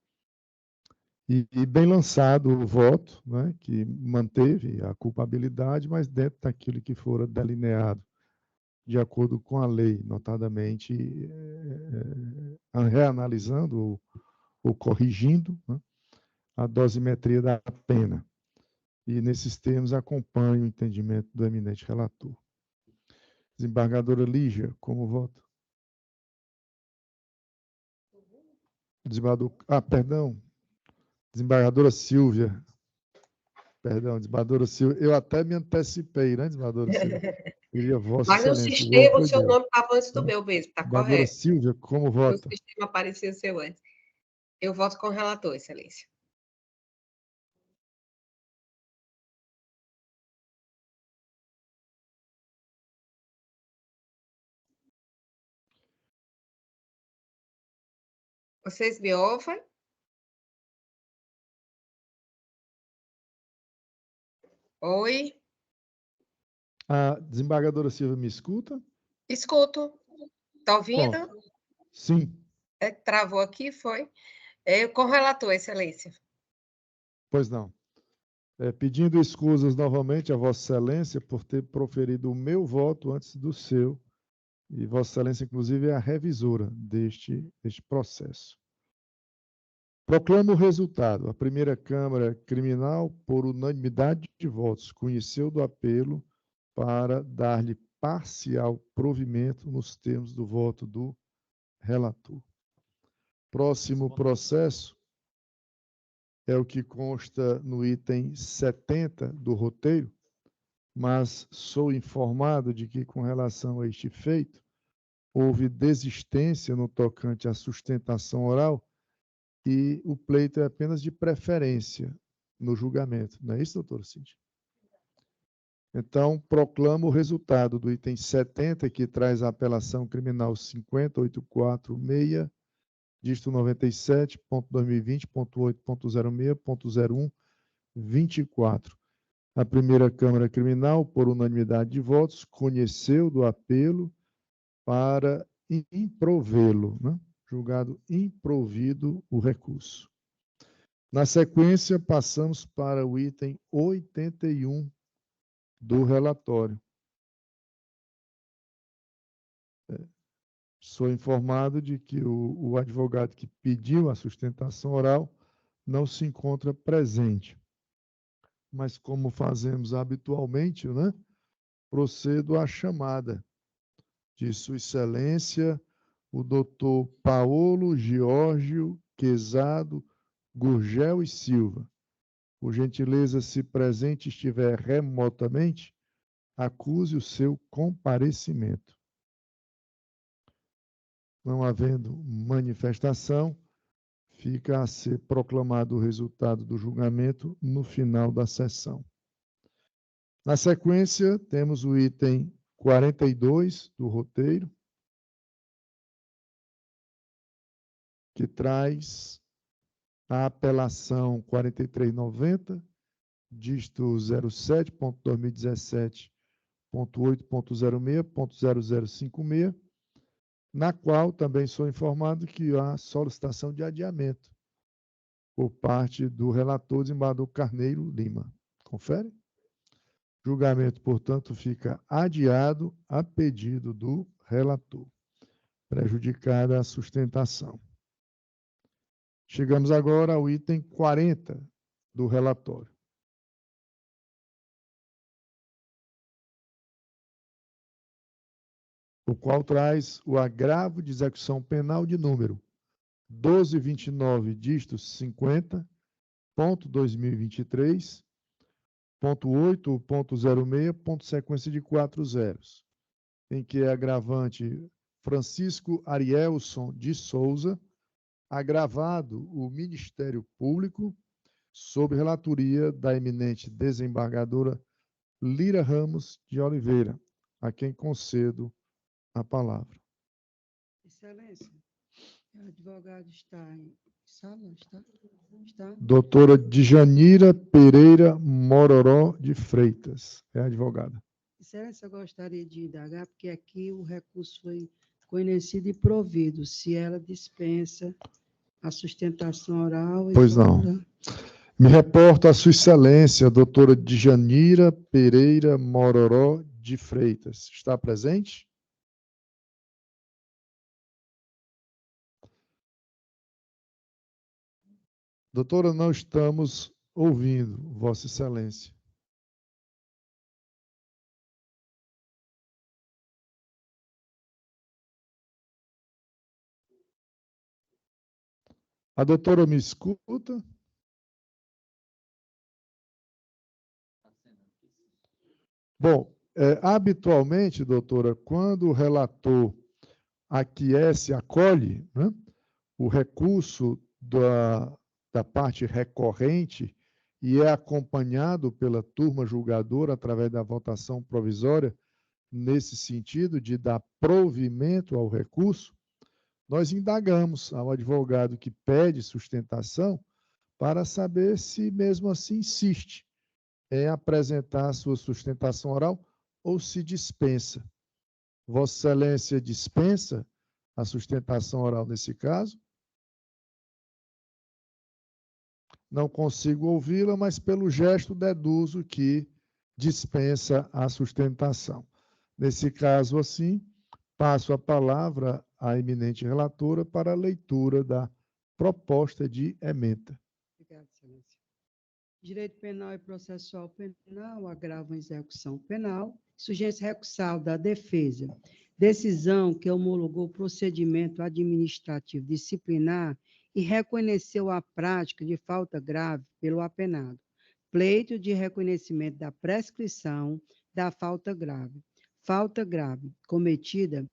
[SPEAKER 1] E bem lançado o voto, né, que manteve a culpabilidade, mas dentro daquilo que fora delineado, de acordo com a lei, notadamente reanalisando ou corrigindo, né, a dosimetria da pena. e, nesses termos, acompanho o entendimento do eminente relator. Desembargadora Lígia, como vota? Perdão. Desembargadora Silvia. Perdão, desembargadora Silvia. Eu até me antecipei, né, desembargadora Silvia? Queria Vossa
[SPEAKER 5] Mas no
[SPEAKER 1] Excelência.
[SPEAKER 5] sistema, o seu nome estava antes do meu mesmo, está
[SPEAKER 1] Desembargadora
[SPEAKER 5] correto.
[SPEAKER 1] Silvia, como
[SPEAKER 5] No
[SPEAKER 1] vota?
[SPEAKER 5] sistema aparecia o seu antes. Eu voto com o relator, Excelência. Vocês me ouvem? Oi?
[SPEAKER 1] A desembargadora Silvia me escuta?
[SPEAKER 5] Escuto. Está ouvindo?
[SPEAKER 1] Pronto. Sim.
[SPEAKER 5] É que travou aqui, foi? Com o relator, Excelência.
[SPEAKER 1] Pois não. Pedindo escusas novamente a Vossa Excelência por ter proferido o meu voto antes do seu, e Vossa Excelência, inclusive, é a revisora deste processo. Proclamo o resultado. A primeira Câmara Criminal, por unanimidade de votos, conheceu do apelo para dar-lhe parcial provimento nos termos do voto do relator. Próximo processo é o que consta no item 70 do roteiro, mas sou informado de que, com relação a este feito, houve desistência no tocante à sustentação oral e o pleito é apenas de preferência no julgamento. Não é isso, doutora Cíntia? Então, proclamo o resultado do item 70, que traz a apelação criminal 50846, dígito 97.2020.8.06.0124. A primeira Câmara Criminal, por unanimidade de votos, conheceu do apelo para improvê-lo, né? Julgado improvido o recurso. Na sequência, passamos para o item 81 do relatório. Sou informado de que o advogado que pediu a sustentação oral não se encontra presente. Mas, como fazemos habitualmente, né, procedo à chamada de Sua Excelência, o doutor Paolo Giorgio Quezado Gurgel e Silva. Por gentileza, se presente estiver remotamente, acuse o seu comparecimento. Não havendo manifestação, fica a ser proclamado o resultado do julgamento no final da sessão. Na sequência, temos o item 42 do roteiro, que traz a apelação 4390, dígito 07.2017.8.06.0056, na qual também sou informado que há solicitação de adiamento por parte do relator desembargador Carneiro Lima. Confere? Julgamento, portanto, fica adiado a pedido do relator, prejudicada a sustentação. Chegamos agora ao item 40 do relatório. O qual traz o agravo de execução penal de número 1229, dígito 50.2023, ponto 8.06, ponto sequência de 4 zeros, em que é agravante Francisco Arielson de Souza, agravado o Ministério Público, sob relatoria da eminente desembargadora Lira Ramos de Oliveira, a quem concedo a palavra.
[SPEAKER 6] Excelência, o advogado está em sala? Está?
[SPEAKER 1] Doutora Djanira Pereira Mororó de Freitas, é advogada.
[SPEAKER 6] Excelência, eu gostaria de indagar, porque aqui o recurso foi conhecido e provido, se ela dispensa a sustentação oral.
[SPEAKER 1] Pois não. Me reporto a Sua Excelência, doutora Djanira Pereira Mororó de Freitas. Está presente? Doutora, não estamos ouvindo, Vossa Excelência. A doutora me escuta? Bom, habitualmente, doutora, quando o relator aquece, acolhe, né, o recurso da parte recorrente e é acompanhado pela turma julgadora através da votação provisória, nesse sentido de dar provimento ao recurso, nós indagamos ao advogado que pede sustentação para saber se mesmo assim insiste em apresentar a sua sustentação oral ou se dispensa. Vossa Excelência dispensa a sustentação oral nesse caso? Não consigo ouvi-la, mas pelo gesto deduzo que dispensa a sustentação. Nesse caso, assim, passo a palavra à eminente relatora para a leitura da proposta de ementa.
[SPEAKER 6] Obrigada, Excelência. Direito penal e processual penal, agravo em execução penal, surgência recursal da defesa, decisão que homologou o procedimento administrativo disciplinar e reconheceu a prática de falta grave pelo apenado, pleito de reconhecimento da prescrição da falta grave cometida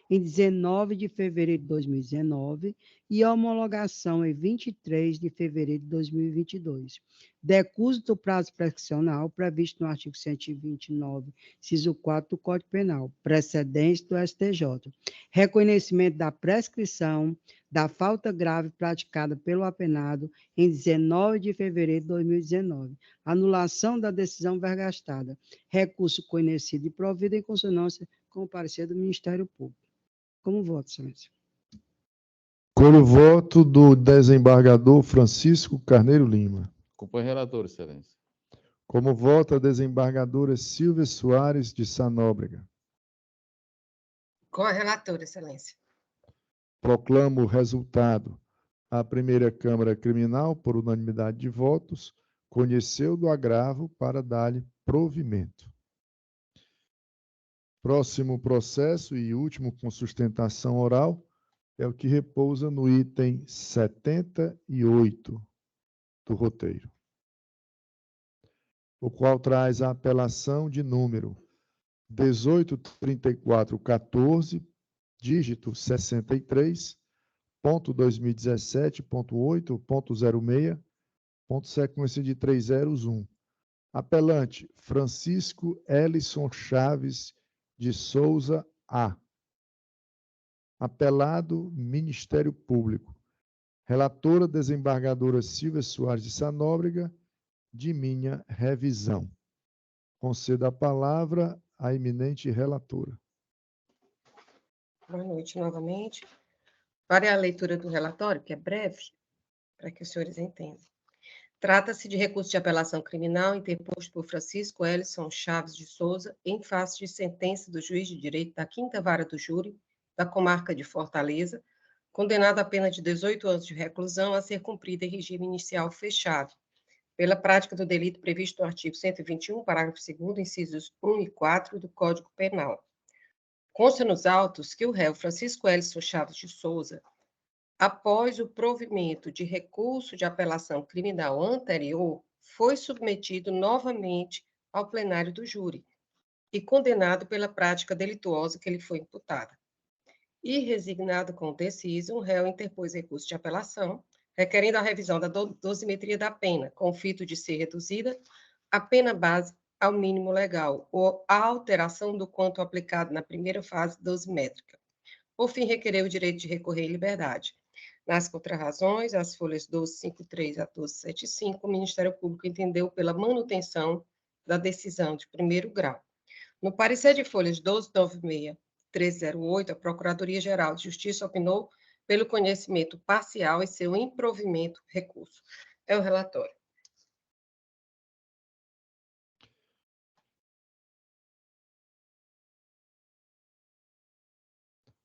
[SPEAKER 6] em 19 de fevereiro de 2019 e homologação em 23 de fevereiro de 2022. Decurso do prazo prescricional previsto no artigo 129, inciso 4 do Código Penal, precedente do STJ. Reconhecimento da prescrição da falta grave praticada pelo apenado em 19 de fevereiro de 2019. Anulação da decisão vergastada. Recurso conhecido e provido em consonância com o parecer do Ministério Público. Como voto, Excelência?
[SPEAKER 1] Colho o voto do desembargador Francisco Carneiro Lima.
[SPEAKER 2] Acompanhe o relator, Excelência.
[SPEAKER 1] Como voto a desembargadora Silvia Soares de Sanóbrega.
[SPEAKER 5] Com a relatora, Excelência.
[SPEAKER 1] Proclamo o resultado. A primeira Câmara Criminal, por unanimidade de votos, conheceu do agravo para dar-lhe provimento. Próximo processo e último com sustentação oral é o que repousa no item 78 do roteiro, o qual traz a apelação de número 183414, dígito 63.2017.8.06, sequência de 301. Apelante Francisco Elison Chaves de Souza A. Apelado Ministério Público. Relatora desembargadora Silvia Soares de Sanóbrega, de minha revisão. Concedo a palavra à eminente relatora.
[SPEAKER 5] Boa noite novamente. Para a leitura do relatório, que é breve, para que os senhores entendam. Trata-se de recurso de apelação criminal interposto por Francisco Elison Chaves de Souza, em face de sentença do juiz de direito da 5ª Vara do Júri da comarca de Fortaleza, condenado a pena de 18 anos de reclusão a ser cumprida em regime inicial fechado, pela prática do delito previsto no artigo 121, parágrafo 2º, incisos 1 e 4 do Código Penal. Consta nos autos que o réu Francisco Elison Chaves de Souza, após o provimento de recurso de apelação criminal anterior, foi submetido novamente ao plenário do júri e condenado pela prática delituosa que lhe foi imputada. E, resignado com o deciso, o réu interpôs recurso de apelação, requerendo a revisão da dosimetria da pena, com o fito de ser reduzida a pena base ao mínimo legal, ou a alteração do quanto aplicado na primeira fase dosimétrica. Por fim, requereu o direito de recorrer em liberdade. Nas contrarrazões, as folhas 1253 a 1275, o Ministério Público entendeu pela manutenção da decisão de primeiro grau. No parecer de folhas 1296 1308, a Procuradoria-Geral de Justiça opinou pelo conhecimento parcial e seu improvimento recurso. É o relatório.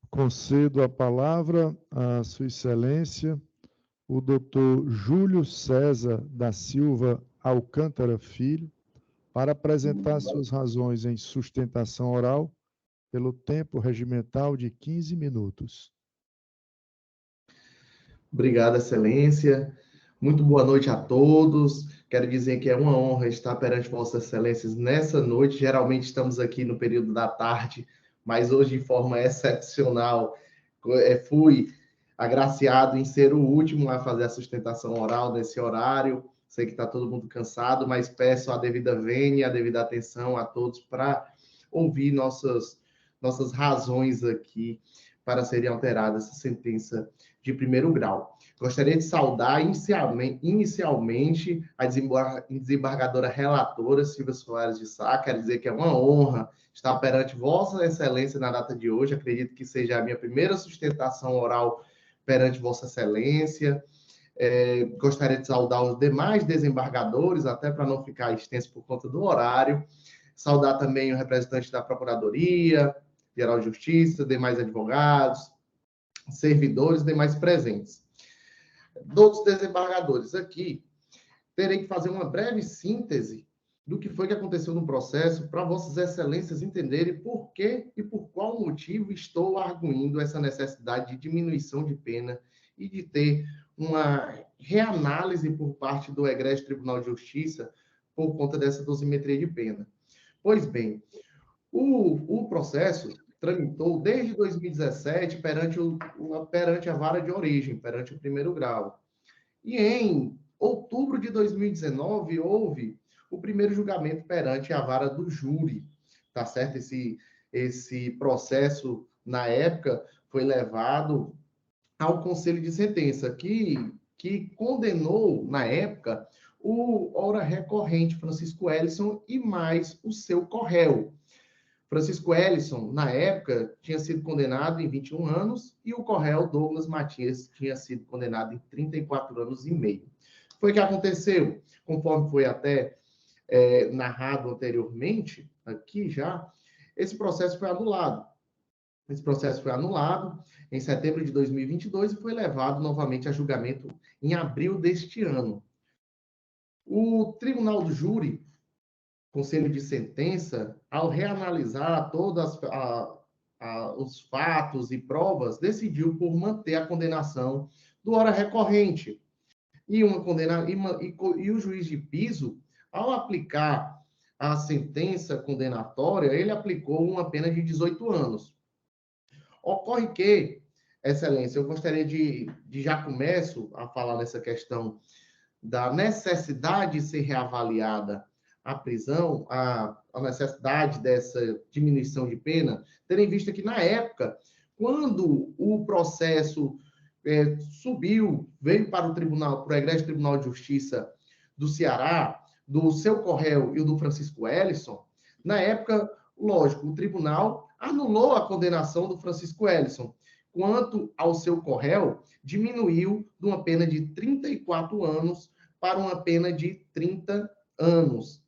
[SPEAKER 1] Concedo a palavra à Sua Excelência, o doutor Júlio César da Silva Alcântara Filho, para apresentar suas razões em sustentação oral pelo tempo regimental de 15 minutos.
[SPEAKER 7] Obrigado, Excelência. Muito boa noite a todos. Quero dizer que é uma honra estar perante Vossas Excelências nessa noite. Geralmente estamos aqui no período da tarde, mas hoje, de forma excepcional, fui agraciado em ser o último a fazer a sustentação oral nesse horário. Sei que está todo mundo cansado, mas peço a devida vênia, a devida atenção a todos para ouvir nossas razões aqui para serem alteradas essa sentença de primeiro grau. Gostaria de saudar inicialmente a desembargadora relatora Silvia Soares de Sá. Quero dizer que é uma honra estar perante Vossa Excelência na data de hoje. Acredito que seja a minha primeira sustentação oral perante Vossa Excelência. Gostaria de saudar os demais desembargadores, até para não ficar extenso por conta do horário. Saudar também o representante da Procuradoria Geral de Justiça, demais advogados, servidores, demais presentes. Dos desembargadores aqui, terei que fazer uma breve síntese do que foi que aconteceu no processo para Vossas Excelências entenderem por que e por qual motivo estou arguindo essa necessidade de diminuição de pena e de ter uma reanálise por parte do Egrégio Tribunal de Justiça por conta dessa dosimetria de pena. Pois bem, o processo tramitou desde 2017 perante a vara de origem, perante o primeiro grau. E em outubro de 2019, houve o primeiro julgamento perante a vara do júri, tá certo? Esse processo, na época, foi levado ao Conselho de Sentença, que condenou, na época, o ora recorrente Francisco Ellison e mais o seu corréu. Francisco Ellison, na época, tinha sido condenado em 21 anos e o corréu Douglas Matias tinha sido condenado em 34 anos e meio. Foi o que aconteceu, conforme foi até narrado anteriormente, aqui já, esse processo foi anulado. Esse processo foi anulado em setembro de 2022 e foi levado novamente a julgamento em abril deste ano. O Tribunal do Júri, Conselho de Sentença, ao reanalisar todos os fatos e provas, decidiu por manter a condenação do ora recorrente. E o juiz de piso, ao aplicar a sentença condenatória, ele aplicou uma pena de 18 anos. Ocorre que, Excelência, eu gostaria de já começo a falar nessa questão da necessidade de ser reavaliada a prisão, a necessidade dessa diminuição de pena, tendo em vista que, na época, quando o processo subiu, veio para o tribunal, para o Egrégio Tribunal de Justiça do Ceará, do seu corréu e o do Francisco Ellison, na época, lógico, o tribunal anulou a condenação do Francisco Ellison. Quanto ao seu corréu, diminuiu de uma pena de 34 anos para uma pena de 30 anos,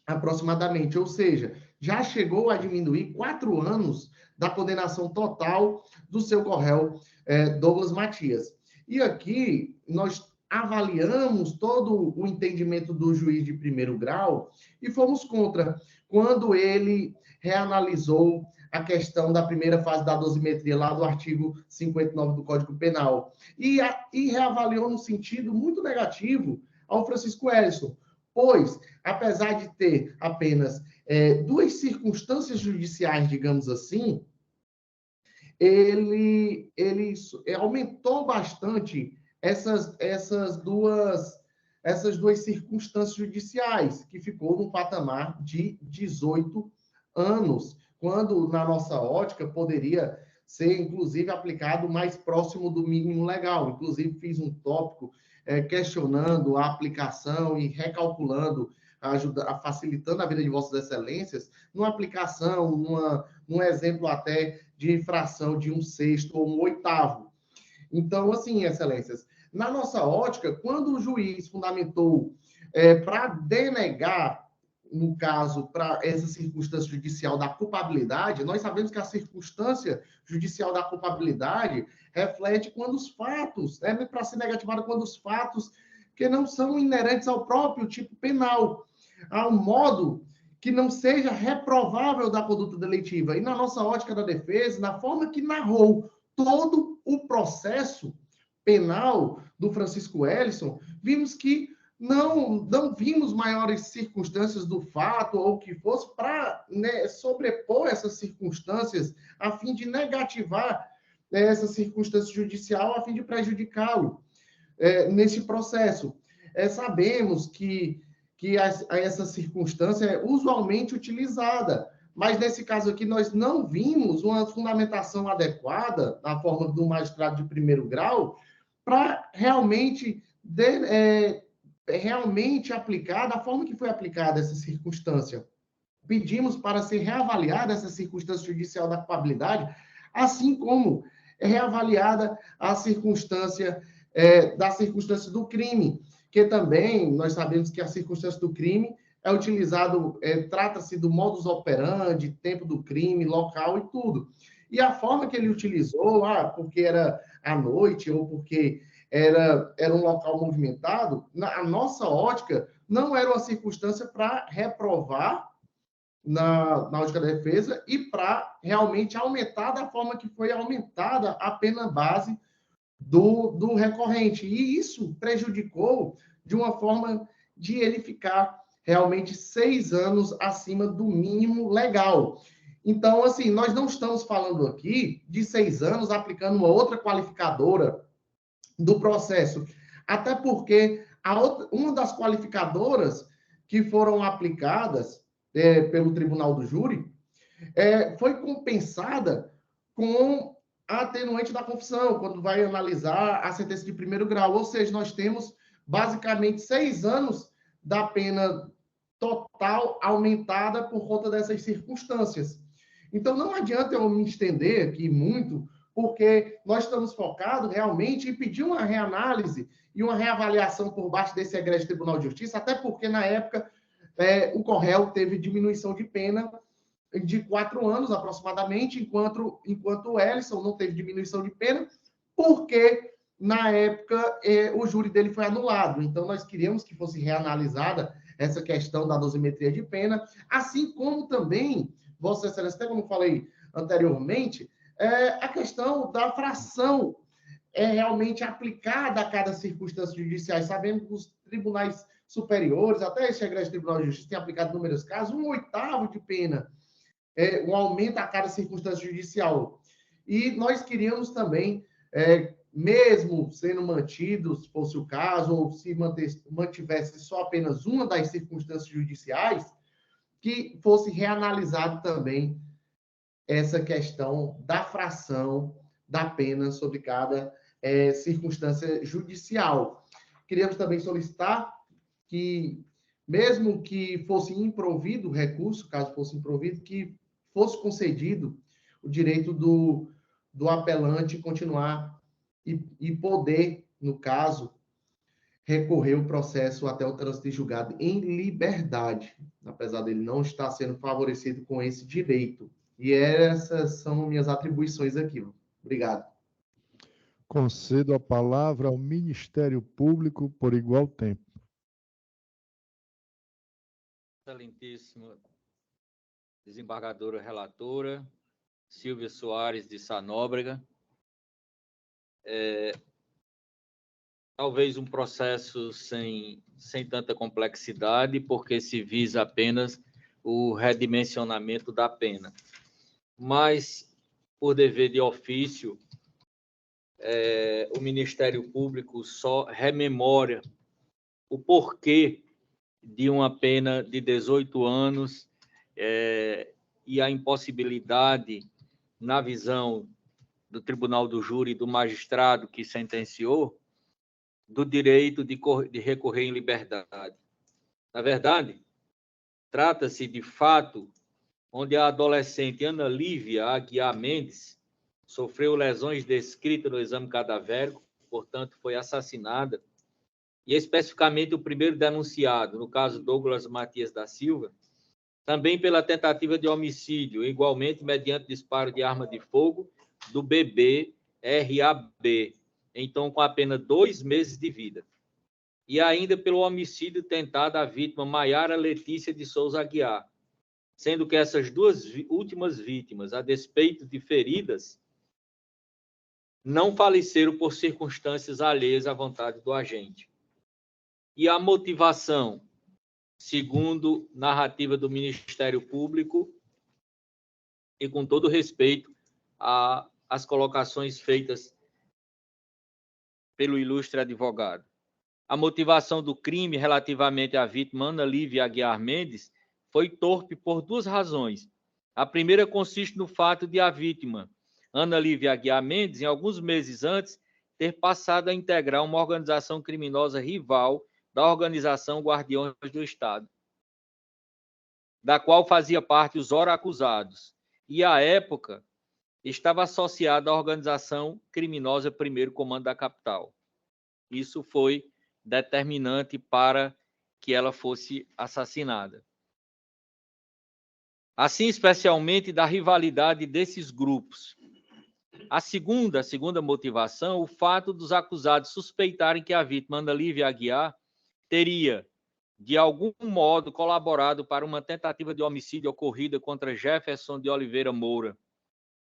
[SPEAKER 7] aproximadamente. Ou seja, já chegou a diminuir 4 anos da condenação total do seu corréu, Douglas Matias. E aqui, nós avaliamos todo o entendimento do juiz de primeiro grau e fomos contra, quando ele reanalisou a questão da primeira fase da dosimetria, lá do artigo 59 do Código Penal, e reavaliou no sentido muito negativo ao Francisco Ellison, pois, apesar de ter apenas 2 circunstâncias judiciais, digamos assim, ele aumentou bastante essas duas circunstâncias judiciais, que ficou no patamar de 18 anos, quando, na nossa ótica, poderia ser, inclusive, aplicado mais próximo do mínimo legal. Inclusive, fiz um tópico questionando a aplicação e recalculando, facilitando a vida de Vossas Excelências, numa aplicação, num exemplo até de infração de 1/6 ou 1/8. Então, assim, Excelências, na nossa ótica, quando o juiz fundamentou para denegar, no caso, para essa circunstância judicial da culpabilidade, nós sabemos que a circunstância judicial da culpabilidade reflete quando os fatos, para ser negativada quando os fatos que não são inerentes ao próprio tipo penal, a um modo que não seja reprovável da conduta delictiva. E na nossa ótica da defesa, na forma que narrou todo o processo, penal do Francisco Wellison, vimos que não vimos maiores circunstâncias do fato ou que fosse para, né, sobrepor essas circunstâncias a fim de negativar, né, essa circunstância judicial a fim de prejudicá-lo nesse processo. Sabemos que essa circunstância é usualmente utilizada, mas nesse caso aqui nós não vimos uma fundamentação adequada na forma do magistrado de primeiro grau para realmente aplicar da forma que foi aplicada essa circunstância. Pedimos para ser reavaliada essa circunstância judicial da culpabilidade, assim como é reavaliada a circunstância do crime, que também nós sabemos que a circunstância do crime é utilizado, trata-se do modus operandi, tempo do crime, local e tudo. E a forma que ele utilizou, porque era à noite ou porque era um local movimentado, a nossa ótica não era uma circunstância para reprovar na ótica da defesa e para realmente aumentar da forma que foi aumentada a pena base do recorrente. E isso prejudicou de uma forma de ele ficar realmente 6 anos acima do mínimo legal. Então, assim, nós não estamos falando aqui de 6 anos aplicando uma outra qualificadora do processo, até porque uma das qualificadoras que foram aplicadas pelo Tribunal do Júri foi compensada com a atenuante da confissão, quando vai analisar a sentença de primeiro grau. Ou seja, nós temos basicamente 6 anos da pena total aumentada por conta dessas circunstâncias. Então, não adianta eu me estender aqui muito, porque nós estamos focados realmente em pedir uma reanálise e uma reavaliação por baixo desse egrégio Tribunal de Justiça, até porque, na época, o CORREL teve diminuição de pena de 4 anos, aproximadamente, enquanto o Wellison não teve diminuição de pena, porque, na época, o júri dele foi anulado. Então, nós queríamos que fosse reanalisada essa questão da dosimetria de pena, assim como também, Vossa Excelência, até como falei anteriormente, a questão da fração realmente aplicada a cada circunstância judicial. Sabemos que os tribunais superiores, até esse egrégio Tribunal de Justiça, tem aplicado inúmeros casos, 1/8 de pena, um aumento a cada circunstância judicial. E nós queríamos também, mesmo sendo mantidos, se fosse o caso, ou se mantivesse só apenas uma das circunstâncias judiciais, que fosse reanalisado também essa questão da fração da pena sobre cada circunstância judicial. Queríamos também solicitar que, mesmo que fosse improvido o recurso, caso fosse improvido, que fosse concedido o direito do apelante continuar e poder, no caso, recorrer o processo até o trânsito de julgado em liberdade, apesar dele não estar sendo favorecido com esse direito. E essas são minhas atribuições aqui. Obrigado.
[SPEAKER 1] Concedo a palavra ao Ministério Público por igual tempo.
[SPEAKER 4] Excelentíssima desembargadora relatora, Silvia Soares de Sanóbrega. Talvez um processo sem tanta complexidade, porque se visa apenas o redimensionamento da pena. Mas, por dever de ofício, o Ministério Público só rememora o porquê de uma pena de 18 anos e a impossibilidade, na visão do Tribunal do Júri e do magistrado que sentenciou, do direito de recorrer em liberdade. Na verdade, trata-se de fato onde a adolescente Ana Lívia Aguiar Mendes sofreu lesões descritas no exame cadavérico, portanto, foi assassinada, e especificamente o primeiro denunciado, no caso Douglas Matias da Silva, também pela tentativa de homicídio, igualmente mediante disparo de arma de fogo do bebê RAB, então com apenas 2 meses de vida. E ainda pelo homicídio tentado à vítima Maiara Letícia de Souza Aguiar, sendo que essas 2 últimas vítimas, a despeito de feridas, não faleceram por circunstâncias alheias à vontade do agente. E a motivação, segundo narrativa do Ministério Público, e com todo respeito às colocações feitas pelo ilustre advogado. A motivação do crime relativamente à vítima Ana Lívia Aguiar Mendes foi torpe por duas razões. A primeira consiste no fato de a vítima, Ana Lívia Aguiar Mendes, em alguns meses antes, ter passado a integrar uma organização criminosa rival da organização Guardiões do Estado, da qual fazia parte os ora acusados, e, à época, estava associada à organização criminosa Primeiro Comando da Capital. Isso foi determinante para que ela fosse assassinada. Assim, especialmente da rivalidade desses grupos. A segunda motivação, o fato dos acusados suspeitarem que a vítima, Ana Lívia Aguiar, teria, de algum modo, colaborado para uma tentativa de homicídio ocorrida contra Jefferson de Oliveira Moura,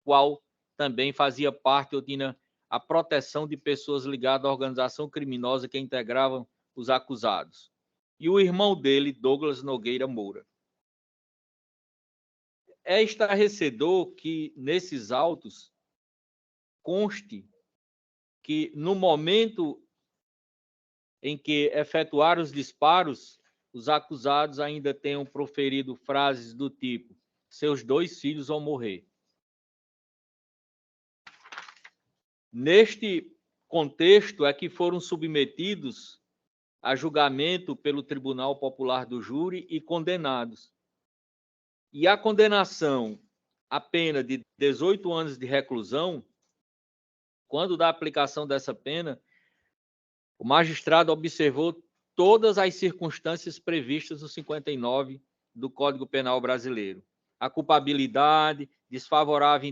[SPEAKER 4] qual também fazia parte ou tinha a proteção de pessoas ligadas à organização criminosa que integravam os acusados, e o irmão dele, Douglas Nogueira Moura. É estarrecedor que, nesses autos, conste que, no momento em que efetuaram os disparos, os acusados ainda tenham proferido frases do tipo: seus 2 filhos vão morrer. Neste contexto é que foram submetidos a julgamento pelo Tribunal Popular do Júri e condenados. E a condenação à pena de 18 anos de reclusão, quando da aplicação dessa pena, o magistrado observou todas as circunstâncias previstas no 59 do Código Penal brasileiro. A culpabilidade, desfavorável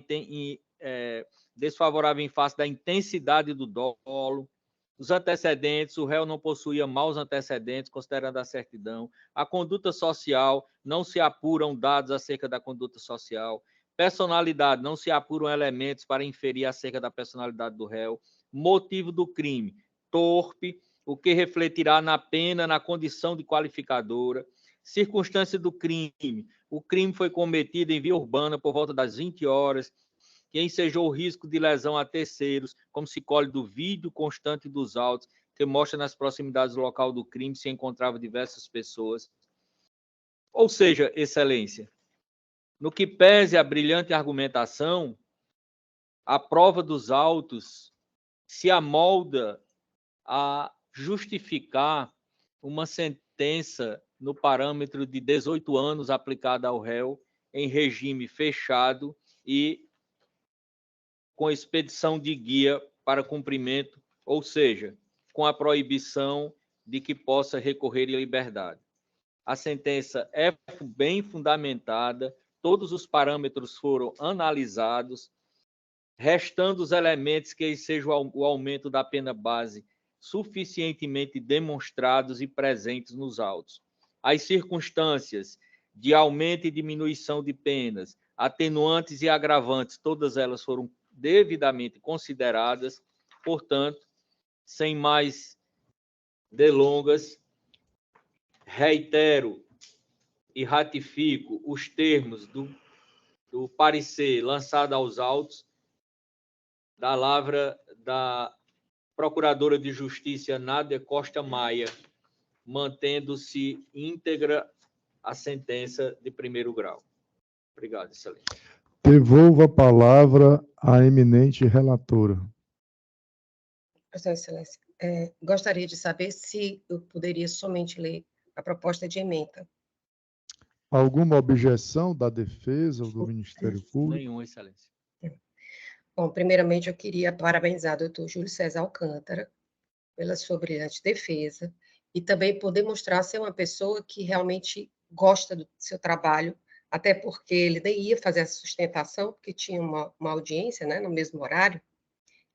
[SPEAKER 4] em face da intensidade do dolo, os antecedentes, o réu não possuía maus antecedentes, considerando a certidão, a conduta social, não se apuram dados acerca da conduta social, personalidade, não se apuram elementos para inferir acerca da personalidade do réu, motivo do crime, torpe, o que refletirá na pena, na condição de qualificadora, circunstância do crime, o crime foi cometido em via urbana por volta das 20 horas, que ensejou o risco de lesão a terceiros, como se colhe do vídeo constante dos autos, que mostra nas proximidades do local do crime se encontravam diversas pessoas. Ou seja, excelência, no que pese a brilhante argumentação, a prova dos autos se amolda a justificar uma sentença no parâmetro de 18 anos aplicada ao réu em regime fechado e com expedição de guia para cumprimento, ou seja, com a proibição de que possa recorrer em liberdade. A sentença é bem fundamentada, todos os parâmetros foram analisados, restando os elementos que sejam o aumento da pena base suficientemente demonstrados e presentes nos autos. As circunstâncias de aumento e diminuição de penas, atenuantes e agravantes, todas elas foram devidamente consideradas. Portanto, sem mais delongas, reitero e ratifico os termos do parecer lançado aos autos da lavra da Procuradora de Justiça Nádia Costa Maia, mantendo-se íntegra a sentença de primeiro grau. Obrigado, excelência.
[SPEAKER 1] Devolvo a palavra à eminente relatora.
[SPEAKER 5] Excelência, gostaria de saber se eu poderia somente ler a proposta de ementa.
[SPEAKER 1] Alguma objeção da defesa ou do Ministério Público?
[SPEAKER 4] Nenhuma, excelência.
[SPEAKER 5] Bom, primeiramente, eu queria parabenizar o doutor Júlio César Alcântara pela sua brilhante defesa e também por demonstrar ser uma pessoa que realmente gosta do seu trabalho, até porque ele nem ia fazer essa sustentação, porque tinha uma audiência, né, no mesmo horário,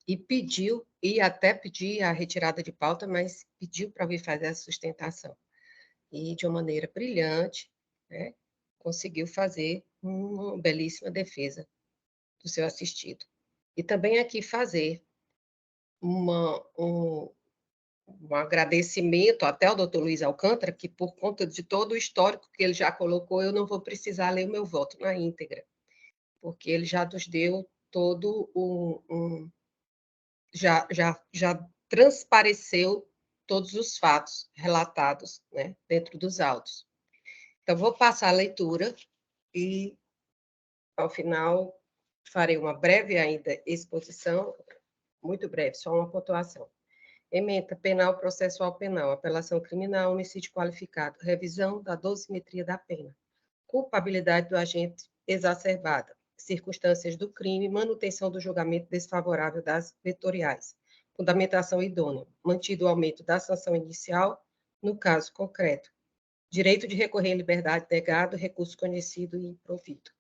[SPEAKER 5] e pediu, e até pedir a retirada de pauta, mas pediu para vir fazer essa sustentação. E, de uma maneira brilhante, né, conseguiu fazer uma belíssima defesa do seu assistido. E também aqui fazer um agradecimento até ao doutor Luiz Alcântara, que por conta de todo o histórico que ele já colocou, eu não vou precisar ler o meu voto na íntegra, porque ele já nos deu todo já transpareceu todos os fatos relatados, né, dentro dos autos. Então, vou passar a leitura e, ao final, farei uma breve ainda exposição, muito breve, só uma pontuação. Ementa penal, processual penal, apelação criminal, homicídio qualificado, revisão da dosimetria da pena, culpabilidade do agente exacerbada, circunstâncias do crime, manutenção do julgamento desfavorável das vetoriais, fundamentação idônea, mantido o aumento da sanção inicial, no caso concreto, direito de recorrer em liberdade negado, recurso conhecido e improvido.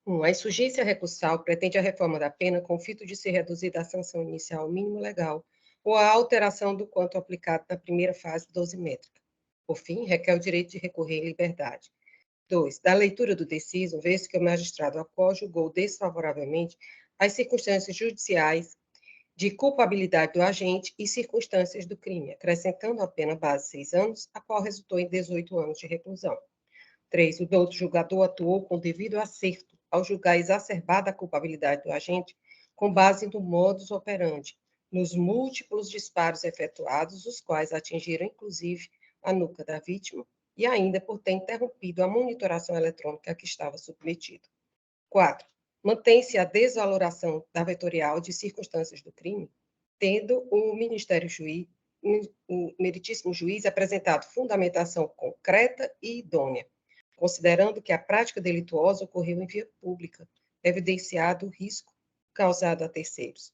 [SPEAKER 5] 1. A insurgência recursal pretende a reforma da pena com o fito de ser reduzida a sanção inicial ao mínimo legal ou a alteração do quanto aplicado na primeira fase dosimétrica. Por fim, requer o direito de recorrer em liberdade. 2. Da leitura do deciso, vê-se que o magistrado Acó julgou desfavoravelmente as circunstâncias judiciais de culpabilidade do agente e circunstâncias do crime, acrescentando a pena base 6 anos, a qual resultou em 18 anos de reclusão. 3. O douto julgador atuou com devido acerto ao julgar exacerbada a culpabilidade do agente com base no modus operandi, nos múltiplos disparos efetuados, os quais atingiram, inclusive, a nuca da vítima, e ainda por ter interrompido a monitoração eletrônica a que estava submetido. 4. Mantém-se a desvaloração da vetorial de circunstâncias do crime, tendo o meritíssimo juiz apresentado fundamentação concreta e idônea, considerando que a prática delituosa ocorreu em via pública, evidenciado o risco causado a terceiros.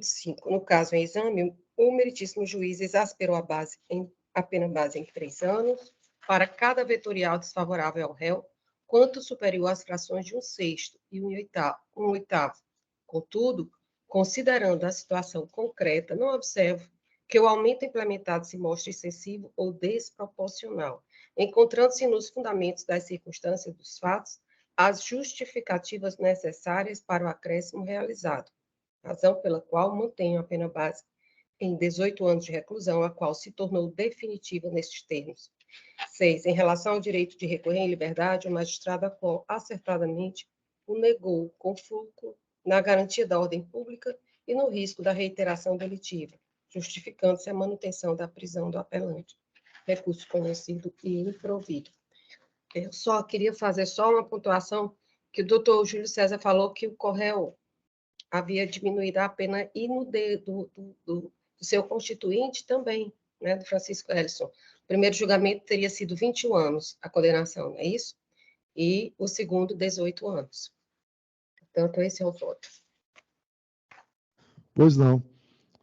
[SPEAKER 5] 5. No caso em exame, o meritíssimo juiz exasperou a pena base em 3 anos para cada vetorial desfavorável ao réu, quanto superior às frações de 1/6 e 1/8. Contudo, considerando a situação concreta, não observo que o aumento implementado se mostre excessivo ou desproporcional, encontrando-se nos fundamentos das circunstâncias dos fatos as justificativas necessárias para o acréscimo realizado, razão pela qual mantenho a pena base em 18 anos de reclusão, a qual se tornou definitiva nestes termos. 6. Em relação ao direito de recorrer em liberdade, o magistrado acertadamente o negou com fulcro na garantia da ordem pública e no risco da reiteração delitiva, justificando-se a manutenção da prisão do apelante. Recurso conhecido e improvido. Eu só queria fazer só uma pontuação que o doutor Júlio César falou que o Correio havia diminuído a pena e no do seu constituinte também, né, do Francisco Ellison. O primeiro julgamento teria sido 21 anos, a condenação, não é isso? E o segundo, 18 anos. Portanto, esse é o voto.
[SPEAKER 1] Pois não.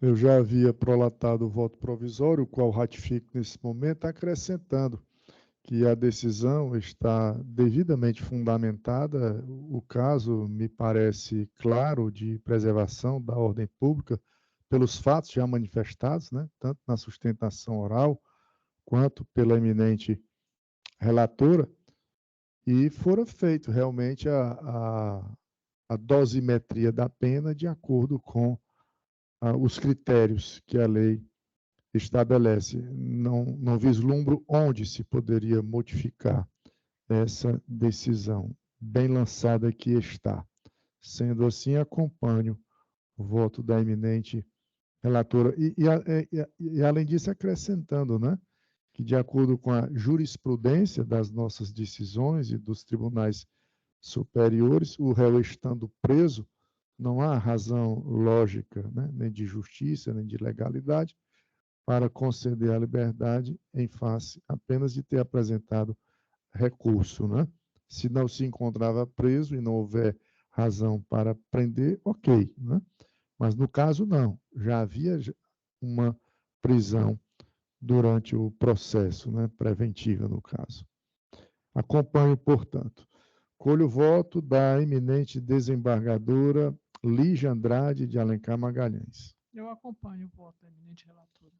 [SPEAKER 1] Eu já havia prolatado o voto provisório, o qual ratifico nesse momento, acrescentando que a decisão está devidamente fundamentada. O caso me parece claro de preservação da ordem pública pelos fatos já manifestados, né, tanto na sustentação oral quanto pela eminente relatora, e fora feito realmente a dosimetria da pena de acordo com os critérios que a lei estabelece. Não vislumbro onde se poderia modificar essa decisão. Bem lançada que está. Sendo assim, acompanho o voto da eminente relatora. E além disso, acrescentando, né, que de acordo com a jurisprudência das nossas decisões e dos tribunais superiores, o réu estando preso, não há razão lógica, né, nem de justiça, nem de legalidade, para conceder a liberdade em face apenas de ter apresentado recurso, né? Se não se encontrava preso e não houver razão para prender, ok, né? Mas no caso não, já havia uma prisão durante o processo, né, preventiva no caso. Acompanho, portanto. Colho o voto da eminente desembargadora Lígia Andrade de Alencar Magalhães.
[SPEAKER 8] Eu acompanho o voto da eminente relatora.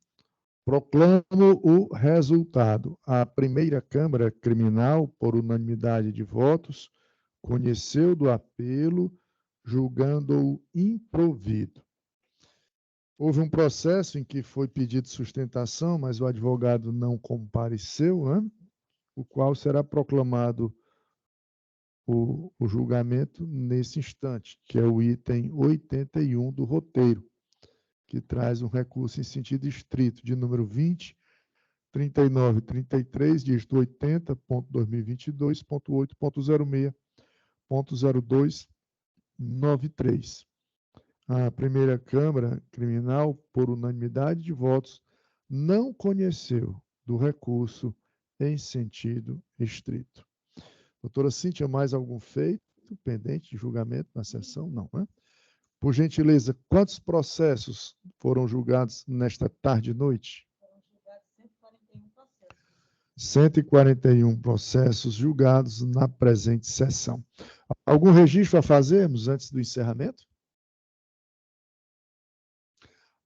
[SPEAKER 1] Proclamo o resultado. A primeira Câmara Criminal, por unanimidade de votos, conheceu do apelo, julgando-o improvido. Houve um processo em que foi pedido sustentação, mas o advogado não compareceu, né? O qual será proclamado o julgamento nesse instante, que é o item 81 do roteiro, que traz um recurso em sentido estrito, de número 20, 39, 33, dígito 80.2022.8.06.0293. A primeira Câmara Criminal, por unanimidade de votos, não conheceu do recurso em sentido estrito. Doutora Cíntia, mais algum feito pendente de julgamento na sessão? Não, né? Por gentileza, quantos processos foram julgados nesta tarde e noite?
[SPEAKER 5] Foram julgados 141 processos.
[SPEAKER 1] 141 processos julgados na presente sessão. Algum registro a fazermos antes do encerramento?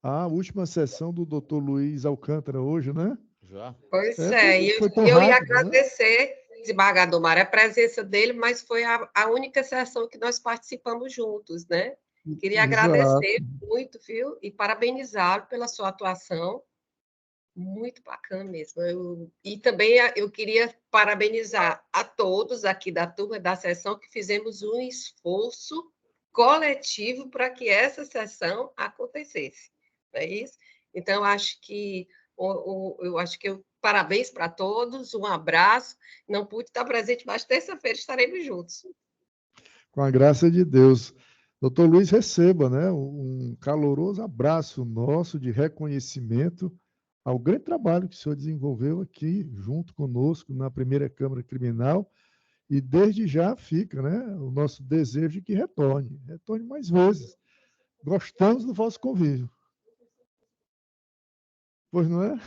[SPEAKER 1] A última sessão do doutor Luiz Alcântara hoje, né?
[SPEAKER 2] Já?
[SPEAKER 5] Pois é, e
[SPEAKER 1] foi tão
[SPEAKER 5] eu ia
[SPEAKER 1] rápido, né?
[SPEAKER 5] agradecer, desembargador Mário, a presença dele, mas foi a única sessão que nós participamos juntos, né? Queria
[SPEAKER 1] Exato.
[SPEAKER 5] agradecer muito, viu? E parabenizá-lo pela sua atuação. Muito bacana mesmo. E também eu queria parabenizar a todos aqui da turma da sessão que fizemos um esforço coletivo para que essa sessão acontecesse. Não é isso? Então, eu acho que parabéns para todos, um abraço. Não pude estar presente, mas terça-feira estaremos juntos.
[SPEAKER 1] Com a graça de Deus. Doutor Luiz, receba, né, um caloroso abraço nosso de reconhecimento ao grande trabalho que o senhor desenvolveu aqui, junto conosco, na primeira Câmara Criminal, e desde já fica, né, o nosso desejo de que retorne mais vezes. Gostamos do vosso convívio. Pois não é?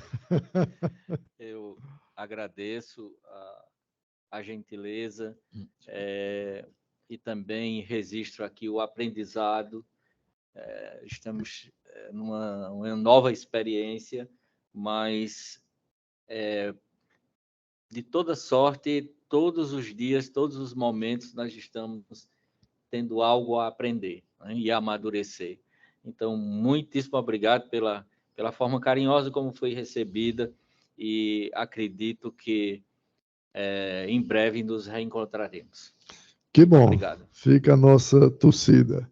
[SPEAKER 4] Eu agradeço a gentileza e também registro aqui o aprendizado. Estamos numa nova experiência, mas de toda sorte, todos os dias, todos os momentos, nós estamos tendo algo a aprender, né, e a amadurecer. Então, muitíssimo obrigado pela forma carinhosa como foi recebida e acredito que em breve nos reencontraremos.
[SPEAKER 1] Que bom.
[SPEAKER 4] Obrigado.
[SPEAKER 1] Fica a nossa torcida.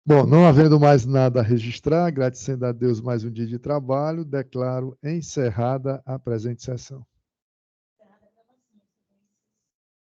[SPEAKER 1] Bom, não havendo mais nada a registrar, agradecendo a Deus mais um dia de trabalho, declaro encerrada a presente sessão.